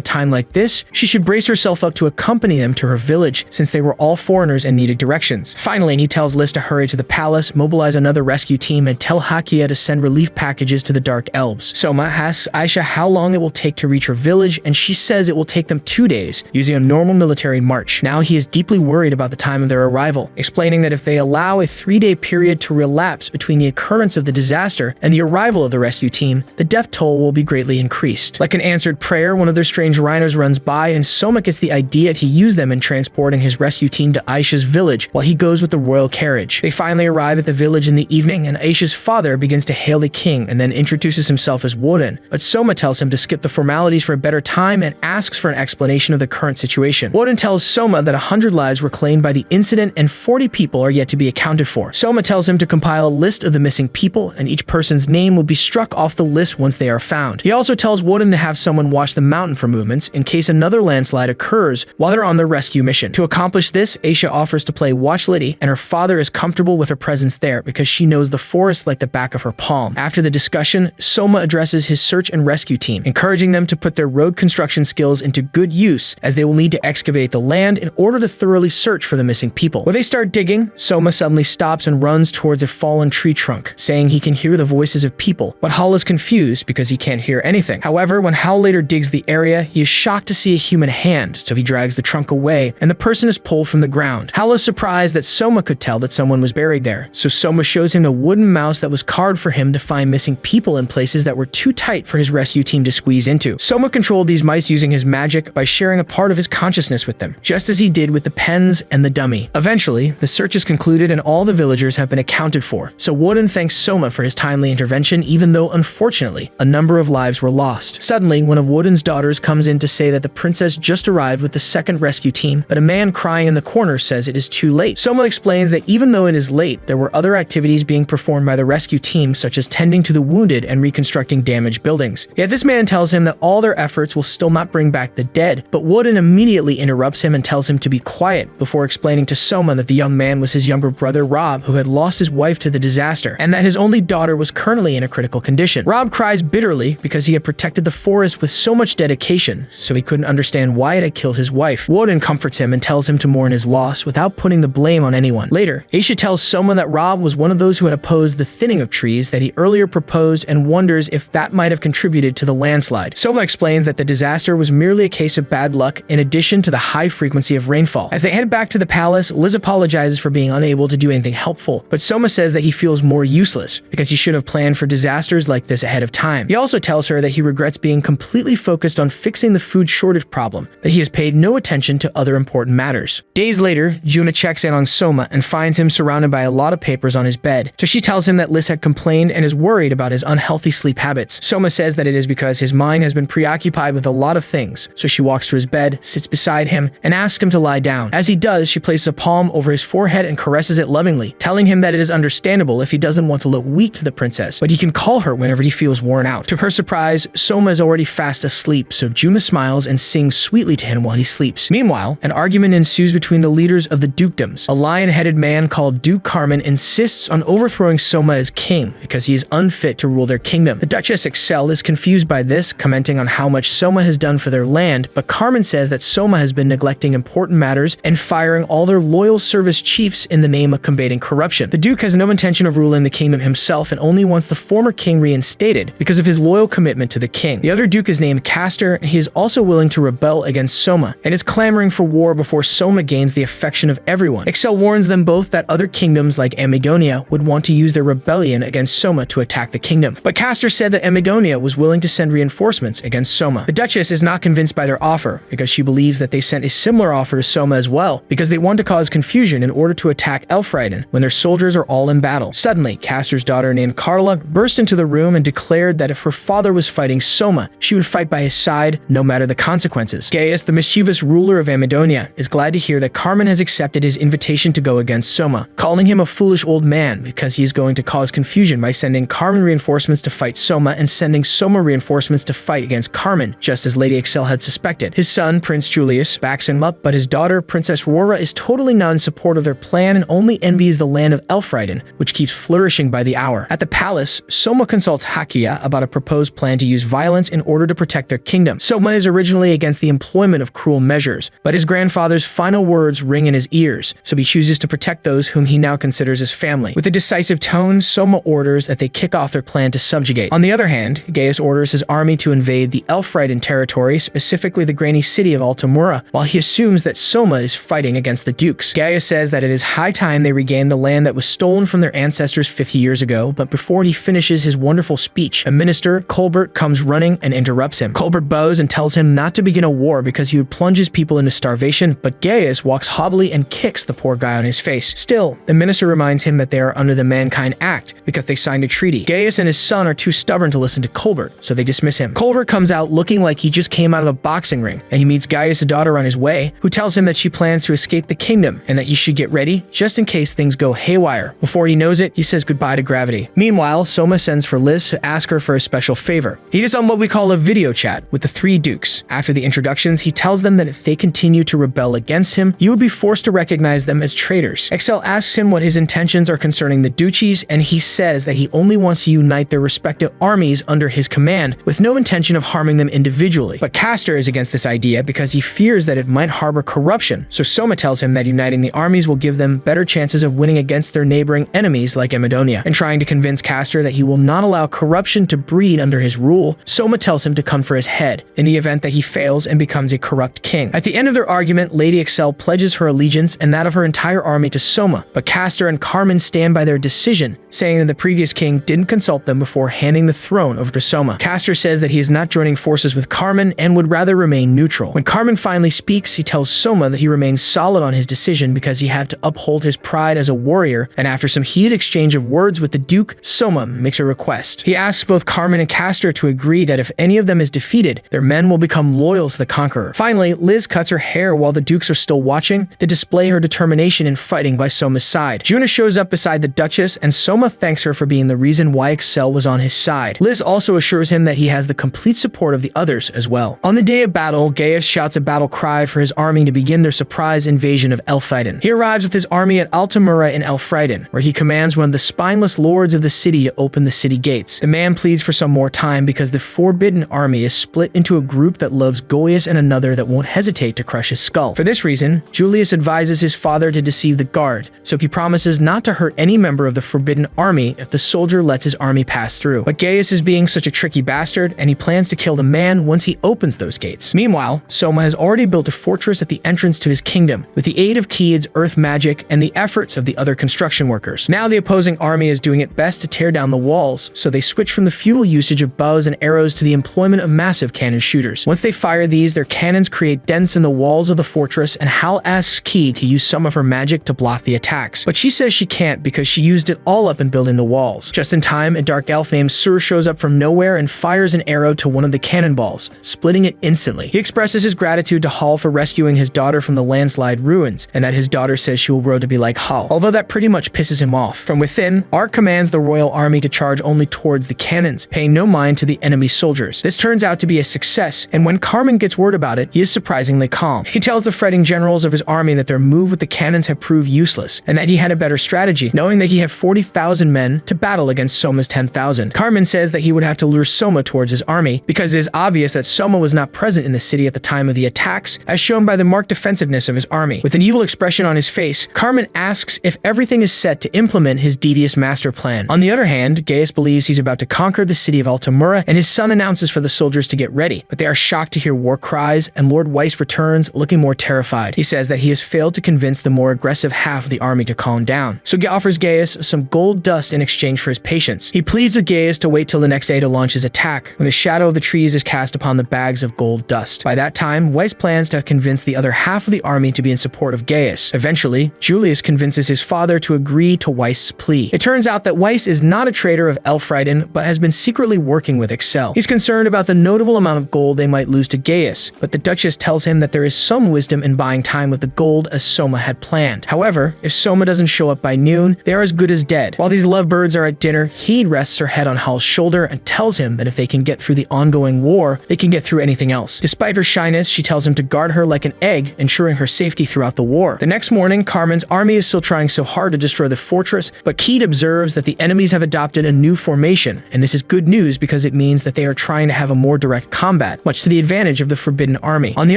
time like this, she should brace herself up to accompany them to her village, since they were all foreigners and needed directions. Finally, he tells Liz to hurry to the palace, mobilize another rescue team, and tell Hakia to send relief packages to the Dark Elves. Soma asks Aisha how long it will take to reach her village, and she says it will take them 2 days, using a normal military march. Now he is deeply worried about the time of their arrival, explaining that if they allow a 3-day period to relapse between the occurrence of the disaster and the arrival of the rescue team, the death toll will be greatly increased. Like an answered prayer, one of their strange rhinos runs by, and Soma gets the idea to use them in transporting his rescue team to Aisha's village while he goes with the royal carriage. They finally arrive at the village in the evening, and Aisha's father begins to hail the king and then introduces himself as Woden, but Soma tells him to skip the formalities for a better time and asks for an explanation of the current situation. Woden tells Soma that 100 lives were claimed by the incident and 40 people are yet to be accounted for. Soma tells him to compile a list of the missing people, and each person's name will be struck off the list once they are found. He also tells Woden to have someone watch the mountain for movements in case another landslide occurs while they're on their rescue mission. To accomplish this, Aisha offers to play Watch Liddy, and her father is comfortable with her presence there because she knows the forest like the back of her palm. After the discussion, Soma addresses his search and rescue team, encouraging them to put their road construction skills into good use as they will need to excavate the land in order to thoroughly search for the missing people. When they start digging, Soma suddenly stops and runs towards a fallen tree trunk, saying he can hear the voices of people, but Hal is confused because he can't hear anything. However, when Hal later digs the area, he is shocked to see a human hand, so he drags the trunk away and the person is pulled from the ground. Hal is surprised that Soma could tell that someone was buried there, so Soma shows him a wooden mouse that was carved for him to find missing people in places that were too tight for his rescue team to squeeze into. Soma controlled these mice using his magic by sharing a part of his consciousness with them, just as he did with the pens and the dummy. Eventually, the search is concluded and all the villagers have been accounted for, so Woden thanks Soma for his timely intervention, even though unfortunately, a number of lives were lost. Suddenly, one of Woden's daughters comes in to say that the princess just arrived with the second rescue team, but a man crying in the corner says it is too late. Soma explains that even though it is late, there were other activities being performed by the rescue team, such as tending to the wounded and reconstructing damaged buildings. Yet this man tells him that all their efforts will still not bring back the dead, but Woden immediately interrupts him and tells him to be quiet before explaining to Soma that the young man was his younger brother Rob, who had lost his wife to the disaster, and that his only daughter was currently in a critical condition. Rob cries bitterly because he had protected the forest with so much dedication, so he couldn't understand why it had killed his wife. Woden comforts him and tells him to mourn his loss without putting the blame on anyone. Later, Aisha tells Soma that Rob was one of those who had opposed the thinning of trees that he earlier proposed and wonders if that might have contributed to the landslide. Soma explains that the disaster was merely a case of bad luck in addition to the high frequency of rainfall. As they head back to the palace, Liz apologizes for being unable to do anything helpful, but Soma says that he feels more useless because he should have planned for disasters like this ahead of time. He also tells her that he regrets being completely focused on fixing the food shortage problem, that he has paid no attention to other important matters. Days later, Juna checks in on Soma and finds him surrounded by a lot of papers on his bed, so she tells him that Liz had complained and is worried about his unhealthy sleep habits. Soma says that it is because his mind has been preoccupied with a lot of things, so she walks to his bed, sits beside him, and asks him to lie down. As he does, she places a palm over his forehead and caresses it lovingly, telling him that it is understandable if he doesn't want to look weak to the princess, but he can call her whenever he feels worn out. To her surprise, Soma is already fast asleep, so Juma smiles and sings sweetly to him while he sleeps. Meanwhile, an argument ensues between the leaders of the dukedoms. A lion-headed man called Duke Carmen insists on overthrowing Soma as king because he is unfit to rule their kingdom. The Duchess Excel is confused by this, commenting on how much Soma has done for their land, but Carmen says that Soma has been neglecting important matters and firing all their loyal service chiefs in the name of combating corruption. The Duke has no intention of ruling the kingdom himself and only wants the former king reinstated because of his loyal commitment to the king. The other Duke is named Castor, and he is also willing to rebel against Soma and is clamoring for war before Soma gains the affection of everyone. Excel warns them both that other kingdoms like Amigonia would want to use their rebellion against Soma to attack the kingdom, but Castor said that Amigonia was willing to send reinforcements against Soma. The Duchess is not convinced by their offer because she believes that they sent a similar offer to Soma as well because they want to cause confusion in order to attack Elfriden when their soldiers are all in battle. Suddenly, Castor's daughter named Carla bursts burst into the room and declared that if her father was fighting Soma, she would fight by his side, no matter the consequences. Gaius, the mischievous ruler of Amadonia, is glad to hear that Carmen has accepted his invitation to go against Soma, calling him a foolish old man because he is going to cause confusion by sending Carmen reinforcements to fight Soma and sending Soma reinforcements to fight against Carmen, just as Lady Excel had suspected. His son, Prince Julius, backs him up, but his daughter, Princess Rora, is totally not in support of their plan and only envies the land of Elfriden, which keeps flourishing by the hour. At the palace, Soma consults Hakia about a proposed plan to use violence in order to protect their kingdom. Soma is originally against the employment of cruel measures, but his grandfather's final words ring in his ears, so he chooses to protect those whom he now considers his family. With a decisive tone, Soma orders that they kick off their plan to subjugate. On the other hand, Gaius orders his army to invade the Elfriden territory, specifically the grainy city of Altamura, while he assumes that Soma is fighting against the dukes. Gaius says that it is high time they regain the land that was stolen from their ancestors 50 years ago, but before he finishes his wonderful speech, a minister, Colbert, comes running and interrupts him. Colbert bows and tells him not to begin a war because he would plunge his people into starvation, but Gaius walks haughtily and kicks the poor guy on his face. Still, the minister reminds him that they are under the Mankind Act because they signed a treaty. Gaius and his son are too stubborn to listen to Colbert, so they dismiss him. Colbert comes out looking like he just came out of a boxing ring, and he meets Gaius' daughter on his way, who tells him that she plans to escape the kingdom and that he should get ready just in case things go haywire. Before he knows it, he says goodbye to gravity. Meanwhile, Soma sends for Liz to ask her for a special favor. He is on what we call a video chat with the three dukes. After the introductions, he tells them that if they continue to rebel against him, he would be forced to recognize them as traitors. Excel asks him what his intentions are concerning the duchies, and he says that he only wants to unite their respective armies under his command with no intention of harming them individually. But Castor is against this idea because he fears that it might harbor corruption, so Soma tells him that uniting the armies will give them better chances of winning against their neighboring enemies like Amadonia. And trying to convince Castor that he will not allow corruption to breed under his rule, Soma tells him to come for his head, in the event that he fails and becomes a corrupt king. At the end of their argument, Lady Excel pledges her allegiance and that of her entire army to Soma, but Castor and Carmen stand by their decision, saying that the previous king didn't consult them before handing the throne over to Soma. Castor says that he is not joining forces with Carmen and would rather remain neutral. When Carmen finally speaks, he tells Soma that he remains solid on his decision because he had to uphold his pride as a warrior, and after some heated exchange of words with the Duke, Soma makes a request. He asks both Carmen and Castor to agree that if any of them is defeated, their men will become loyal to the conqueror. Finally, Liz cuts her hair while the Dukes are still watching to display her determination in fighting by Soma's side. Juna shows up beside the Duchess, and Soma thanks her for being the reason why Excel was on his side. Liz also assures him that he has the complete support of the others as well. On the day of battle, Gaius shouts a battle cry for his army to begin their surprise invasion of Elfriden. He arrives with his army at Altamura in Elfriden, where he commands one of the spineless lords of the city to open the city gates. The man pleads for some more time because the Forbidden Army is split into a group that loves Gaius and another that won't hesitate to crush his skull. For this reason, Julius advises his father to deceive the guard, so he promises not to hurt any member of the Forbidden Army if the soldier lets his army pass through. But Gaius is being such a tricky bastard, and he plans to kill the man once he opens those gates. Meanwhile, Soma has already built a fortress at the entrance to his kingdom, with the aid of Kied's earth magic and the efforts of the other construction workers. Now the opposing army is doing its best to tear down the walls, so they switch from the futile usage of bows and arrows to the employment of massive cannon shooters. Once they fire these, their cannons create dents in the walls of the fortress, and Hal asks Kied to use some of her magic to block the attacks. But she says she can't because she used it all up in building the walls. Just in time, a dark elf named Sur shows up from nowhere and fires an arrow to one of the cannonballs, splitting it instantly. He expresses his gratitude to Hal for rescuing his daughter from the landslide ruins, and that his daughter says she will grow to be like Hal, although that pretty much pisses him off. From within, Ark commands the royal army to charge only towards the cannons, paying no mind to the enemy soldiers. This turns out to be a success, and when Carmen gets word about it, he is surprisingly calm. He tells the fretting generals of his army that their move with the cannons had proved useless, and that he had a better strategy, knowing that he had 40,000 men to battle against Soma's 10,000. Carmen says that he would have to lure Soma towards his army, because it is obvious that Soma was not present in the city at the time of the attacks, as shown by the marked defensiveness of his army. With an evil expression on his face, Carmen asks if everything is set to implement his devious master plan. On the other hand, Gaius believes he's about to conquer the city of Altamura, and his son announces for the soldiers to get ready, but they are shocked to hear war cries, and Lord Weiss returns looking more terrified. He says that he has failed to convince the more aggressive half of the army to calm down, so he offers Gaius some gold dust in exchange for his patience. He pleads with Gaius to wait till the next day to launch his attack, when the shadow of the trees is cast upon the bags of gold dust. By that time, Weiss plans to convince the other half of the army to be in support of Gaius. Eventually, Julius convinces his father to agree to Weiss's plea. It turns out that Weiss is not a traitor fighter of Elfrieden, but has been secretly working with Excel. He's concerned about the notable amount of gold they might lose to Gaius, but the Duchess tells him that there is some wisdom in buying time with the gold as Soma had planned. However, if Soma doesn't show up by noon, they are as good as dead. While these lovebirds are at dinner, Heed rests her head on Hal's shoulder and tells him that if they can get through the ongoing war, they can get through anything else. Despite her shyness, she tells him to guard her like an egg, ensuring her safety throughout the war. The next morning, Carmen's army is still trying so hard to destroy the fortress, but Keed observes that the enemies have adopted a new formation, and this is good news because it means that they are trying to have a more direct combat, much to the advantage of the Forbidden Army. On the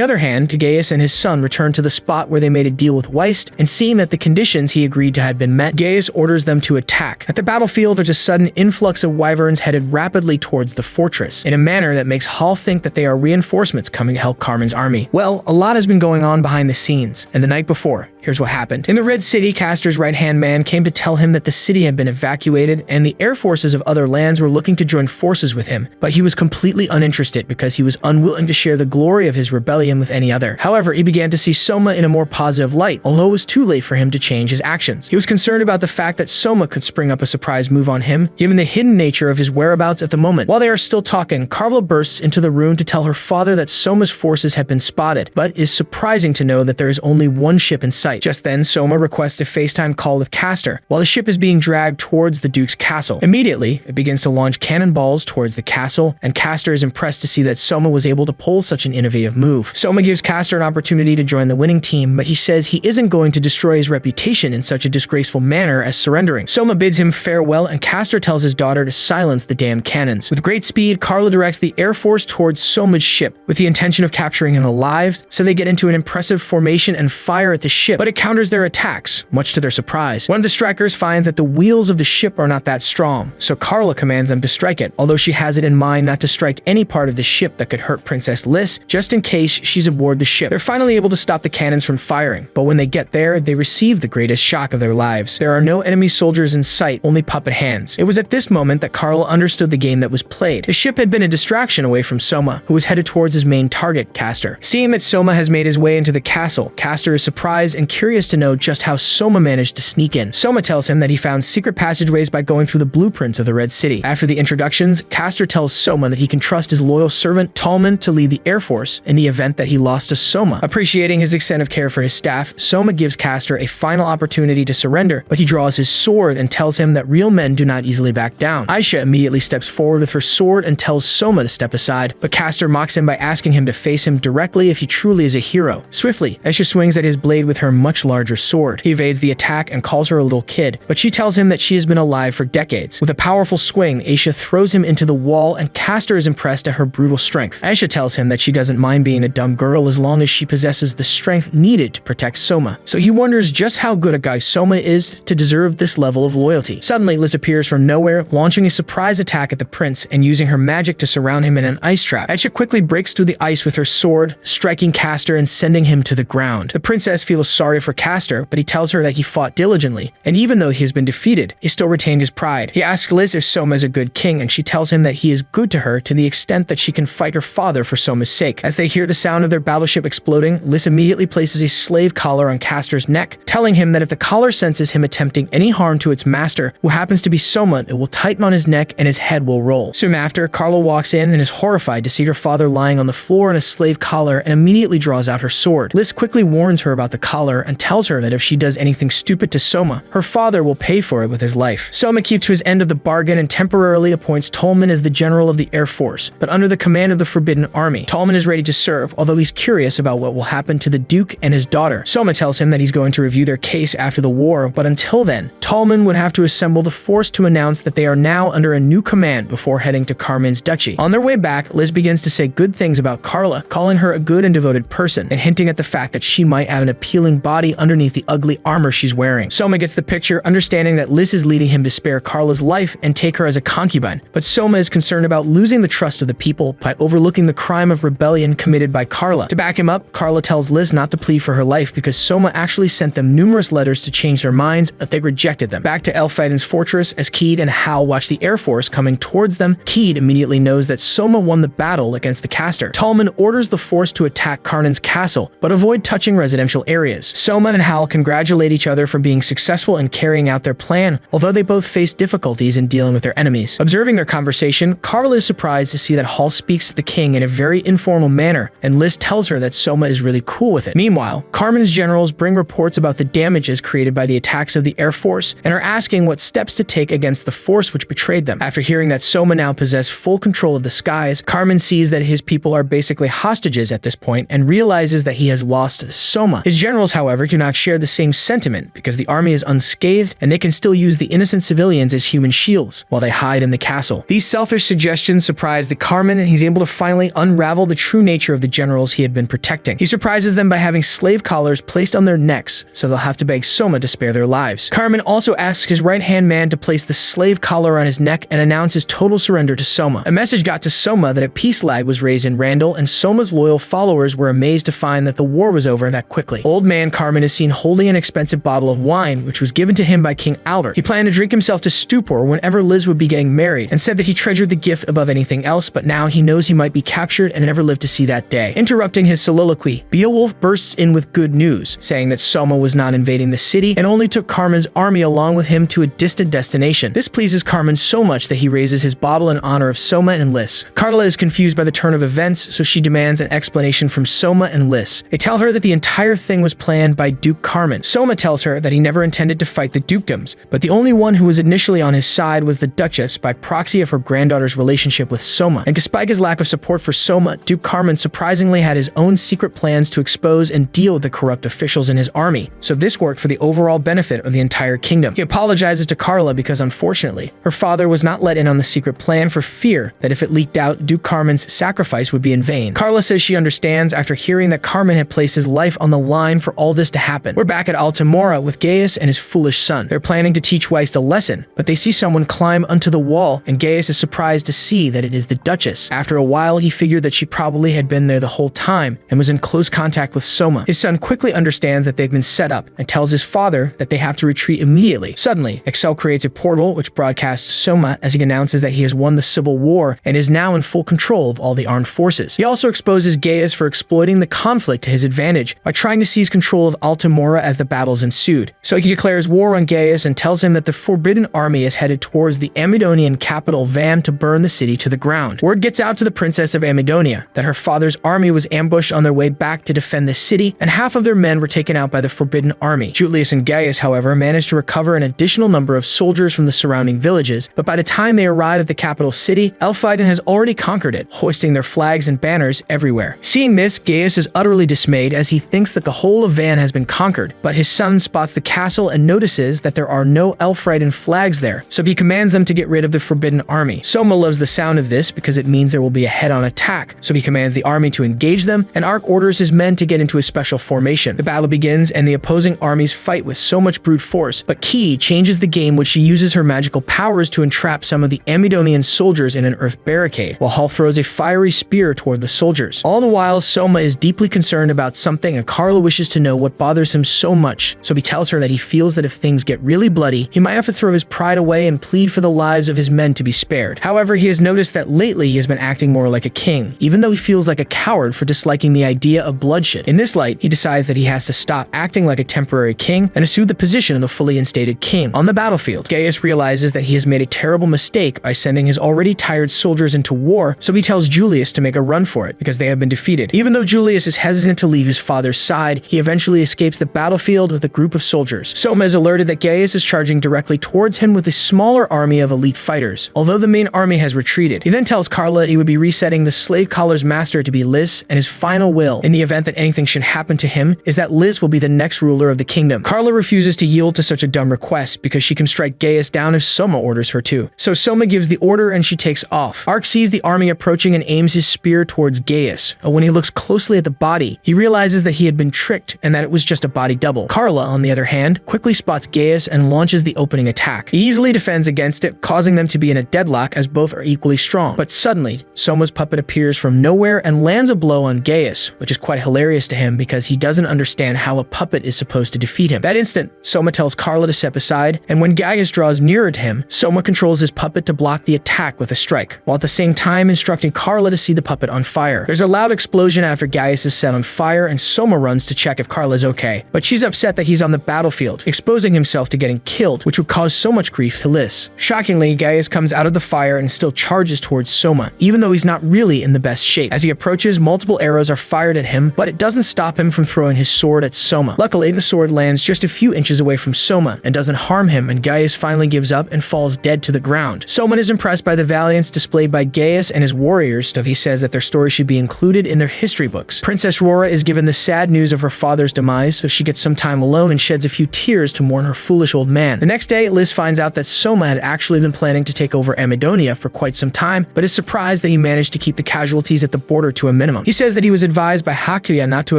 other hand, Gaius and his son return to the spot where they made a deal with Weist, and seeing that the conditions he agreed to had been met, Gaius orders them to attack. At the battlefield, there's a sudden influx of wyverns headed rapidly towards the fortress, in a manner that makes Hal think that they are reinforcements coming to help Carmen's army. Well, a lot has been going on behind the scenes, and the night before, here's what happened. In the Red City, Castor's right-hand man came to tell him that the city had been evacuated and the air forces of other lands were looking to join forces with him, but he was completely uninterested because he was unwilling to share the glory of his rebellion with any other. However, he began to see Soma in a more positive light, although it was too late for him to change his actions. He was concerned about the fact that Soma could spring up a surprise move on him, given the hidden nature of his whereabouts at the moment. While they are still talking, Carla bursts into the room to tell her father that Soma's forces have been spotted, but is surprising to know that there is only one ship in sight. Just then, Soma requests a FaceTime call with Castor, while the ship is being dragged towards the Duke's castle. Immediately, it begins to launch cannonballs towards the castle, and Castor is impressed to see that Soma was able to pull such an innovative move. Soma gives Castor an opportunity to join the winning team, but he says he isn't going to destroy his reputation in such a disgraceful manner as surrendering. Soma bids him farewell, and Castor tells his daughter to silence the damn cannons. With great speed, Carla directs the Air Force towards Soma's ship, with the intention of capturing him alive, so they get into an impressive formation and fire at the ship, but it counters their attacks, much to their surprise. One of the strikers finds that the wheels of the ship are not that strong, so Carla commands them to strike it, although she has it in mind not to strike any part of the ship that could hurt Princess Liz, just in case she's aboard the ship. They're finally able to stop the cannons from firing, but when they get there, they receive the greatest shock of their lives. There are no enemy soldiers in sight, only puppet hands. It was at this moment that Carla understood the game that was played. The ship had been a distraction away from Soma, who was headed towards his main target, Castor. Seeing that Soma has made his way into the castle, Castor is surprised and curious to know just how Soma managed to sneak in. Soma tells him that he found secret passageways by going through the blueprints of the Red City. After the introductions, Castor tells Soma that he can trust his loyal servant Tallman to lead the Air Force in the event that he lost to Soma. Appreciating his extent of care for his staff, Soma gives Castor a final opportunity to surrender, but he draws his sword and tells him that real men do not easily back down. Aisha immediately steps forward with her sword and tells Soma to step aside, but Castor mocks him by asking him to face him directly if he truly is a hero. Swiftly, Aisha swings at his blade with her much larger sword. He evades the attack and calls her a little kid, but she tells him that she has been alive for decades. With a powerful swing, Aisha throws him into the wall, and Castor is impressed at her brutal strength. Aisha tells him that she doesn't mind being a dumb girl as long as she possesses the strength needed to protect Soma, so he wonders just how good a guy Soma is to deserve this level of loyalty. Suddenly, Liz appears from nowhere, launching a surprise attack at the prince and using her magic to surround him in an ice trap. Aisha quickly breaks through the ice with her sword, striking Castor and sending him to the ground. The princess feels sorry for Castor, but he tells her that he fought diligently, and even though he has been defeated, he still retained his pride. He asks Liz if Soma is a good king, and she tells him that he is good to her to the extent that she can fight her father for Soma's sake. As they hear the sound of their battleship exploding, Liz immediately places a slave collar on Castor's neck, telling him that if the collar senses him attempting any harm to its master, who happens to be Soma, it will tighten on his neck and his head will roll. Soon after, Carla walks in and is horrified to see her father lying on the floor in a slave collar and immediately draws out her sword. Liz quickly warns her about the collar and tells her that if she does anything stupid to Soma, her father will pay for it with his life. Soma keeps to his end of the bargain and temporarily appoints Tallman as the general of the Air Force, but under the command of the Forbidden Army. Tallman is ready to serve, although he's curious about what will happen to the Duke and his daughter. Soma tells him that he's going to review their case after the war, but until then, Tallman would have to assemble the force to announce that they are now under a new command before heading to Carmen's duchy. On their way back, Liz begins to say good things about Carla, calling her a good and devoted person, and hinting at the fact that she might have an appealing body underneath the ugly armor she's wearing. Soma gets the picture, understanding that Liz is leading him to spare Carla's life and take her as a concubine, but Soma is concerned about losing the trust of the people by overlooking the crime of rebellion committed by Carla. To back him up, Carla tells Liz not to plead for her life because Soma actually sent them numerous letters to change their minds, but they rejected them. Back to Elfriden's fortress, as Keed and Hal watch the Air Force coming towards them, Keed immediately knows that Soma won the battle against the caster. Tallman orders the force to attack Karnan's castle, but avoid touching residential areas. Soma and Hal congratulate each other for being successful in carrying out their plan, although they both face difficulties difficulties in dealing with their enemies. Observing their conversation, Carla is surprised to see that Hall speaks to the king in a very informal manner, and Liz tells her that Soma is really cool with it. Meanwhile, Carmen's generals bring reports about the damages created by the attacks of the Air Force and are asking what steps to take against the force which betrayed them. After hearing that Soma now possessed full control of the skies, Carmen sees that his people are basically hostages at this point and realizes that he has lost Soma. His generals, however, do not share the same sentiment because the army is unscathed and they can still use the innocent civilians as human shields while they hide in the castle. These selfish suggestions surprise the Carmen, and he's able to finally unravel the true nature of the generals he had been protecting. He surprises them by having slave collars placed on their necks, so they'll have to beg Soma to spare their lives. Carmen also asks his right-hand man to place the slave collar on his neck and announces total surrender to Soma. A message got to Soma that a peace flag was raised in Randall, and Soma's loyal followers were amazed to find that the war was over that quickly. Old man Carmen is seen holding an expensive bottle of wine, which was given to him by King Albert. He planned to drink himself to stupor whenever Liz would be getting married, and said that he treasured the gift above anything else, but now he knows he might be captured and never live to see that day. Interrupting his soliloquy, Beowulf bursts in with good news, saying that Soma was not invading the city and only took Carmen's army along with him to a distant destination. This pleases Carmen so much that he raises his bottle in honor of Soma and Liz. Carla is confused by the turn of events, so she demands an explanation from Soma and Liz. They tell her that the entire thing was planned by Duke Carmen. Soma tells her that he never intended to fight the dukedoms, but the only one who was initially on his side was the Duchess by proxy of her granddaughter's relationship with Soma. And despite his lack of support for Soma, Duke Carmen surprisingly had his own secret plans to expose and deal with the corrupt officials in his army, so this worked for the overall benefit of the entire kingdom. He apologizes to Carla because unfortunately, her father was not let in on the secret plan for fear that if it leaked out, Duke Carmen's sacrifice would be in vain. Carla says she understands after hearing that Carmen had placed his life on the line for all this to happen. We're back at Altamora with Gaius and his foolish son. They're planning to teach Weist a lesson, but they see someone climb onto the wall, and Gaius is surprised to see that it is the Duchess. After a while, he figured that she probably had been there the whole time and was in close contact with Soma. His son quickly understands that they've been set up and tells his father that they have to retreat immediately. Suddenly, Excel creates a portal which broadcasts Soma as he announces that he has won the civil war and is now in full control of all the armed forces. He also exposes Gaius for exploiting the conflict to his advantage by trying to seize control of Altamora as the battles ensued. So he declares war on Gaius and tells him that the Forbidden Army is headed towards the Amidonian capital Van to burn the city to the ground. Word gets out to the Princess of Amidonia that her father's army was ambushed on their way back to defend the city, and half of their men were taken out by the Forbidden Army. Julius and Gaius, however, managed to recover an additional number of soldiers from the surrounding villages, but by the time they arrive at the capital city, Elfheiden has already conquered it, hoisting their flags and banners everywhere. Seeing this, Gaius is utterly dismayed as he thinks that the whole of Van has been conquered, but his son spots the castle and notices that there are no Elfheiden flags there, so he commands them to get rid of the Forbidden Army. Soma loves the sound of this because it means there will be a head-on attack, so he commands the army to engage them, and Ark orders his men to get into a special formation. The battle begins, and the opposing armies fight with so much brute force, but Key changes the game when she uses her magical powers to entrap some of the Amidonian soldiers in an earth barricade, while Hall throws a fiery spear toward the soldiers. All the while, Soma is deeply concerned about something, and Carla wishes to know what bothers him so much, so he tells her that he feels that if things get really bloody, he might have to throw his pride away and plead for the lives of his men to be spared. However, he has noticed that lately he has been acting more like a king, even though he feels like a coward for disliking the idea of bloodshed. In this light, he decides that he has to stop acting like a temporary king and assume the position of a fully instated king. On the battlefield, Gaius realizes that he has made a terrible mistake by sending his already tired soldiers into war, so he tells Julius to make a run for it because they have been defeated. Even though Julius is hesitant to leave his father's side, he eventually escapes the battlefield with a group of soldiers. Soma is alerted that Gaius is charging directly towards him with a smaller army of elite fighters, although the main army has retreated. He then tells Carla that he would be resetting the slave collar's master to be Liz, and his final will, in the event that anything should happen to him, is that Liz will be the next ruler of the kingdom. Carla refuses to yield to such a dumb request because she can strike Gaius down if Soma orders her to. So Soma gives the order and she takes off. Ark sees the army approaching and aims his spear towards Gaius. When he looks closely at the body, he realizes that he had been tricked and that it was just a body double. Carla, on the other hand, quickly spots Gaius and launches the opening attack. He easily defends against it, causing them to be in a deadlock as both are equally strong. But suddenly, Soma's puppet appears from nowhere and lands a blow on Gaius, which is quite hilarious to him because he doesn't understand how a puppet is supposed to defeat him. That instant, Soma tells Carla to step aside, and when Gaius draws nearer to him, Soma controls his puppet to block the attack with a strike, while at the same time instructing Carla to see the puppet on fire. There's a loud explosion after Gaius is set on fire, and Soma runs to check if Carla's okay, but she's upset that he's on the battlefield, exposing himself to getting killed, which would cause so much grief Hilis. Shockingly, Gaius comes out of the fire and still charges towards Soma, even though he's not really in the best shape. As he approaches, multiple arrows are fired at him, but it doesn't stop him from throwing his sword at Soma. Luckily, the sword lands just a few inches away from Soma and doesn't harm him, and Gaius finally gives up and falls dead to the ground. Soma is impressed by the valiance displayed by Gaius and his warriors, so he says that their story should be included in their history books. Princess Rora is given the sad news of her father's demise, so she gets some time alone and sheds a few tears to mourn her foolish old man. The next day, Liz finds out that Soma had actually been planning to take over Amidonia for quite some time, but is surprised that he managed to keep the casualties at the border to a minimum. He says that he was advised by Hakuya not to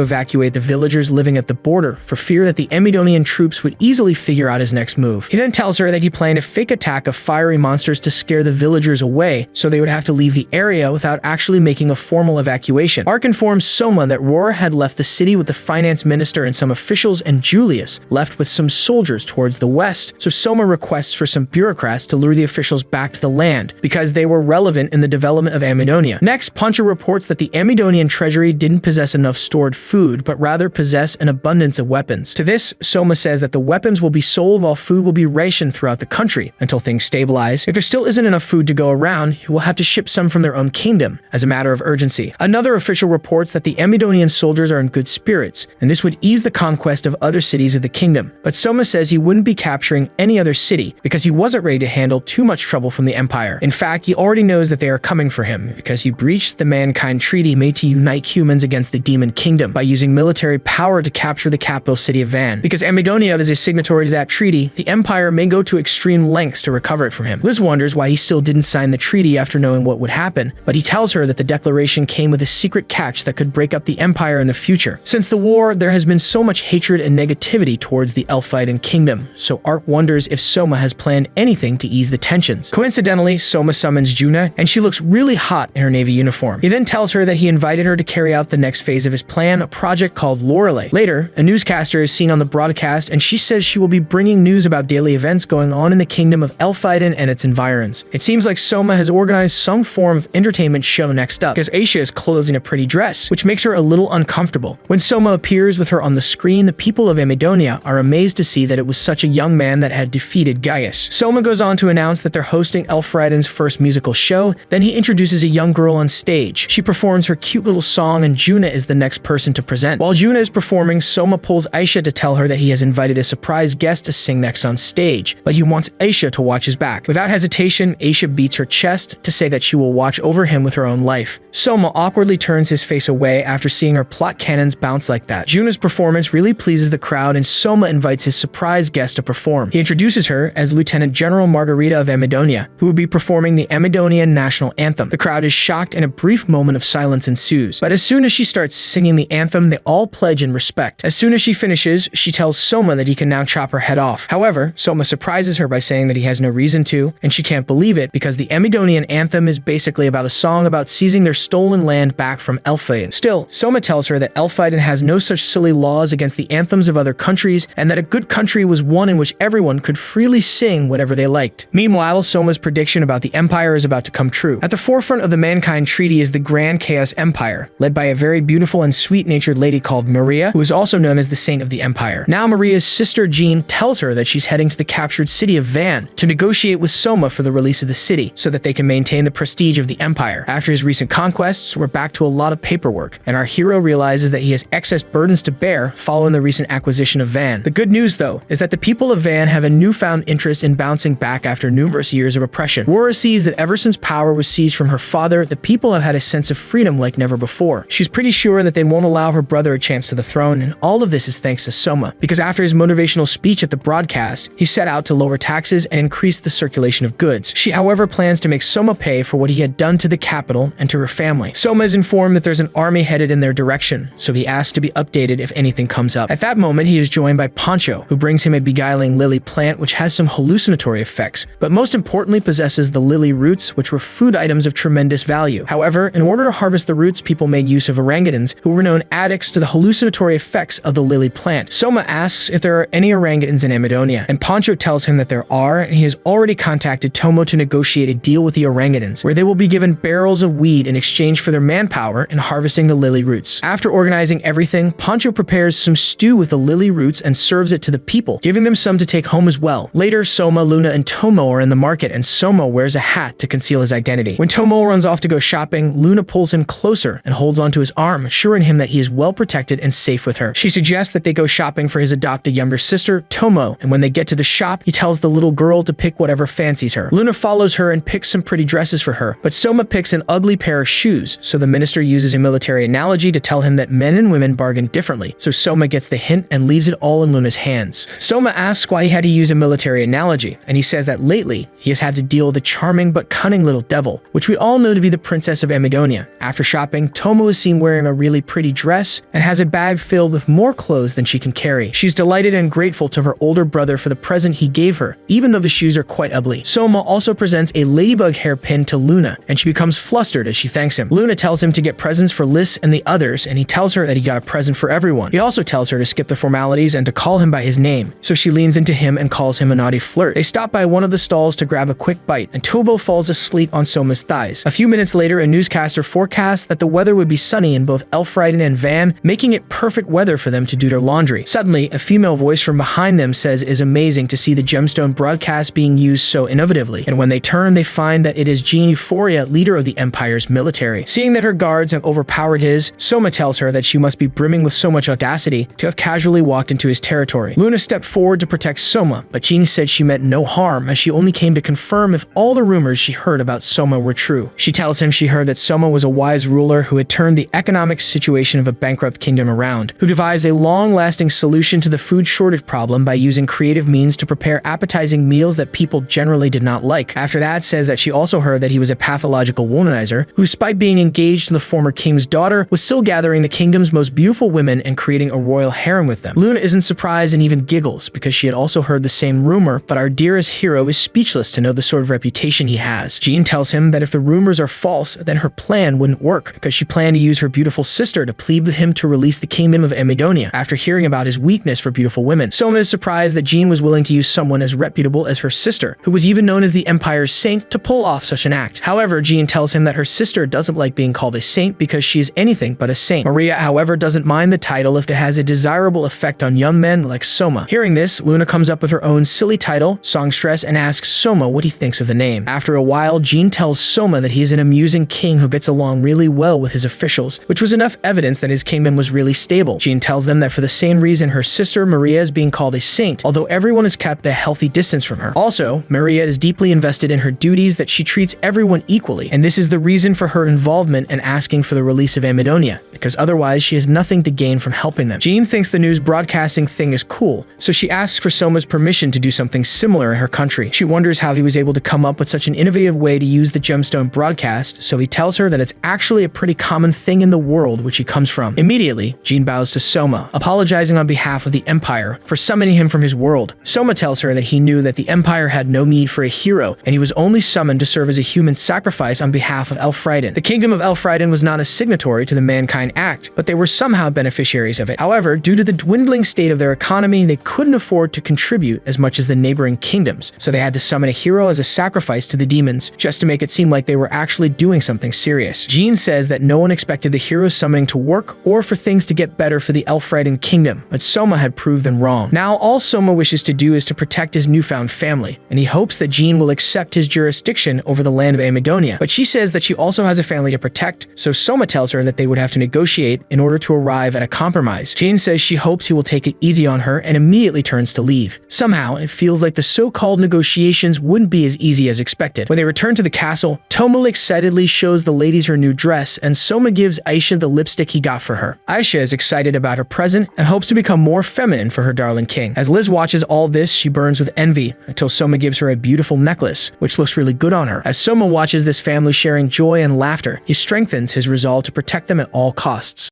evacuate the villagers living at the border for fear that the Amidonian troops would easily figure out his next move. He then tells her that he planned a fake attack of fiery monsters to scare the villagers away, so they would have to leave the area without actually making a formal evacuation. Ark informs Soma that Rora had left the city with the finance minister and some officials, and Julius left with some soldiers towards the west, so Soma requests for some bureaucrats to lure the officials back to the land because they were relevant in the development of Amidonia. Next, Pancho reports that the Amidonian treasury didn't possess enough stored food, but rather possess an abundance of weapons. To this, Soma says that the weapons will be sold while food will be rationed throughout the country until things stabilize. If there still isn't enough food to go around, he will have to ship some from their own kingdom as a matter of urgency. Another official reports that the Amidonian soldiers are in good spirits, and this would ease the conquest of other cities of the kingdom. But Soma says he wouldn't be capturing any other city because he wasn't ready to handle too much trouble from the Empire. In fact, he already knows that they are coming for him because he breached the Mankind Treaty made to unite humans against the Demon Kingdom by using military power to capture the capital city of Van. Because Amidonia is a signatory to that treaty, the Empire may go to extreme lengths to recover it from him. Liz wonders why he still didn't sign the treaty after knowing what would happen, but he tells her that the declaration came with a secret catch that could break up the Empire in the future. Since the war, there has been so much hatred and negativity towards the Elfiden kingdom, so Ark wonders if Soma has planned anything to ease the tensions. Coincidentally, Soma summons Juna, and she looks really hot in her Navy uniform. He then tells her that he invited her to carry out the next phase of his plan, a project called Lorelei. Later, a newscaster is seen on the broadcast, and she says she will be bringing news about daily events going on in the kingdom of Elfiden and its environs. It seems like Soma has organized some form of entertainment show next up, because Aisha is clothed in a pretty dress, which makes her a little uncomfortable. When Soma appears with her on the screen, the people of Amidonia are amazed to see that it was such a young man that had defeated Gaius. Soma goes on to announce that they're hosting Elfriden's first musical show, then he introduces a young girl on stage. She performs her cute little song, and Juna is the next person to present. While Juna is performing, Soma pulls Aisha to tell her that he has invited a surprise guest to sing next on stage, but he wants Aisha to watch his back. Without hesitation, Aisha beats her chest to say that she will watch over him with her own life. Soma awkwardly turns his face away after seeing her plot cannons bounce like that. Juna's performance really pleases the crowd, and Soma invites his surprise guest to perform. He introduces her as Lieutenant General Margarita of Amidonia, who will be performing the Amidonian national anthem. The crowd is shocked, and a brief moment of silence ensues. But as soon as she starts singing the anthem, they all pledge in respect. As soon as she finishes, she tells Soma that he can now chop her head off. However, Soma surprises her by saying that he has no reason to, and she can't believe it because the Amidonian anthem is basically about a song about seizing their stolen land back from Elfiden. Still, Soma tells her that Elfiden has no such silly laws against the anthems of other countries, and that a good country was one in which everyone could freely sing whatever they liked. Meanwhile, Soma's prediction about the Empire is about to come true. At the forefront of the Mankind Treaty is the Grand Chaos Empire, led by a very beautiful and sweet-natured lady called Maria, who is also known as the Saint of the Empire. Now Maria's sister Jean tells her that she's heading to the captured city of Van to negotiate with Soma for the release of the city, so that they can maintain the prestige of the Empire. After his recent conquests, we're back to a lot of paperwork, and our hero realizes that he has excess burdens to bear following the recent acquisition of Van. The good news, though, is that the people of Van have a newfound interest in bouncing back after numerous years of oppression. Rora sees that ever since power was seized from her father, the people have had a sense of freedom like never before. She's pretty sure that they won't allow her brother a chance to the throne, and all of this is thanks to Soma, because after his motivational speech at the broadcast, he set out to lower taxes and increase the circulation of goods. She, however, plans to make Soma pay for what he had done to the capital and to her family. Soma is informed that there's an army headed in their direction, so he asks to be updated if anything comes up. At that moment, he is joined by Pancho, who brings him a beguiling lily plant which has some hallucinatory effects, but most importantly possesses the lily roots, which were food items of tremendous value. However, in order to harvest the roots, people made use of orangutans, who were known addicts to the hallucinatory effects of the lily plant. Soma asks if there are any orangutans in Amidonia, and Pancho tells him that there are, and he has already contacted Tomo to negotiate a deal with the orangutans, where they will be given barrels of weed in exchange for their manpower in harvesting the lily roots. After organizing everything, Pancho prepares some stew with the lily roots and serves it to the people, giving them some to take home as well. Later, Soma Soma, Luna, and Tomo are in the market, and Soma wears a hat to conceal his identity. When Tomo runs off to go shopping, Luna pulls him closer and holds onto his arm, assuring him that he is well protected and safe with her. She suggests that they go shopping for his adopted younger sister, Tomo, and when they get to the shop, he tells the little girl to pick whatever fancies her. Luna follows her and picks some pretty dresses for her, but Soma picks an ugly pair of shoes, so the minister uses a military analogy to tell him that men and women bargain differently, so Soma gets the hint and leaves it all in Luna's hands. Soma asks why he had to use a military analogy, and he says that lately, he has had to deal with a charming but cunning little devil, which we all know to be the princess of Amidonia. After shopping, Tomo is seen wearing a really pretty dress and has a bag filled with more clothes than she can carry. She's delighted and grateful to her older brother for the present he gave her, even though the shoes are quite ugly. Soma also presents a ladybug hairpin to Luna, and she becomes flustered as she thanks him. Luna tells him to get presents for Liz and the others, and he tells her that he got a present for everyone. He also tells her to skip the formalities and to call him by his name, so she leans into him and calls him a naughty flirt. They stop by one of the stalls to grab a quick bite, and Tobo falls asleep on Soma's thighs. A few minutes later, a newscaster forecasts that the weather would be sunny in both Elfriden and Van, making it perfect weather for them to do their laundry. Suddenly, a female voice from behind them says it is amazing to see the gemstone broadcast being used so innovatively, and when they turn, they find that it is Jean Euphoria, leader of the Empire's military. Seeing that her guards have overpowered his, Soma tells her that she must be brimming with so much audacity to have casually walked into his territory. Luna stepped forward to protect Soma, but Jean said she meant no harm, as she only came to confirm if all the rumors she heard about Soma were true. She tells him she heard that Soma was a wise ruler who had turned the economic situation of a bankrupt kingdom around, who devised a long-lasting solution to the food shortage problem by using creative means to prepare appetizing meals that people generally did not like. After that, says that she also heard that he was a pathological womanizer who, despite being engaged to the former king's daughter, was still gathering the kingdom's most beautiful women and creating a royal harem with them. Luna isn't surprised and even giggles because she had also heard the same rumor, but our dearest hero is speechless to know the sort of reputation he has. Jean tells him that if the rumors are false, then her plan wouldn't work because she planned to use her beautiful sister to plead with him to release the kingdom of Amidonia after hearing about his weakness for beautiful women. Soma is surprised that Jean was willing to use someone as reputable as her sister, who was even known as the Empire's saint, to pull off such an act. However, Jean tells him that her sister doesn't like being called a saint because she is anything but a saint. Maria, however, doesn't mind the title if it has a desirable effect on young men like Soma. Hearing this, Luna comes up with her own silly title, Songstress, and asks Soma what he thinks of the name. After a while, Jean tells Soma that he is an amusing king who gets along really well with his officials, which was enough evidence that his kingdom was really stable. Jean tells them that for the same reason her sister Maria is being called a saint, although everyone is kept at a healthy distance from her. Also, Maria is deeply invested in her duties, that she treats everyone equally, and this is the reason for her involvement in asking for the release of Amidonia, because otherwise she has nothing to gain from helping them. Jean thinks the news broadcasting thing is cool, so she asks for Soma's permission to do something similar in her country. She wonders how he was able to come up with such an innovative way to use the gemstone broadcast, so he tells her that it's actually a pretty common thing in the world which he comes from. Immediately, Jean bows to Soma, apologizing on behalf of the Empire for summoning him from his world. Soma tells her that he knew that the Empire had no need for a hero, and he was only summoned to serve as a human sacrifice on behalf of Elfriden. The kingdom of Elfriden was not a signatory to the Mankind Act, but they were somehow beneficiaries of it. However, due to the dwindling state of their economy, they couldn't afford to contribute as much as the neighboring kingdoms, so they had to summon a hero as a sacrifice to the demons, just to make it seem like they were actually doing something serious. Jean says that no one expected the hero summoning to work or for things to get better for the Elfriden kingdom, but Soma had proved them wrong. Now all Soma wishes to do is to protect his newfound family, and he hopes that Jean will accept his jurisdiction over the land of Amidonia, but she says that she also has a family to protect, so Soma tells her that they would have to negotiate in order to arrive at a compromise. Jean says she hopes he will take it easy on her and immediately turns to leave. Somehow, it feels like the so-called negotiations wouldn't be as easy as expected. When they return to the castle, Tomo excitedly shows the ladies her new dress, and Soma gives Aisha the lipstick he got for her. Aisha is excited about her present and hopes to become more feminine for her darling king. As Liz watches all this, she burns with envy until Soma gives her a beautiful necklace, which looks really good on her. As Soma watches this family sharing joy and laughter, he strengthens his resolve to protect them at all costs.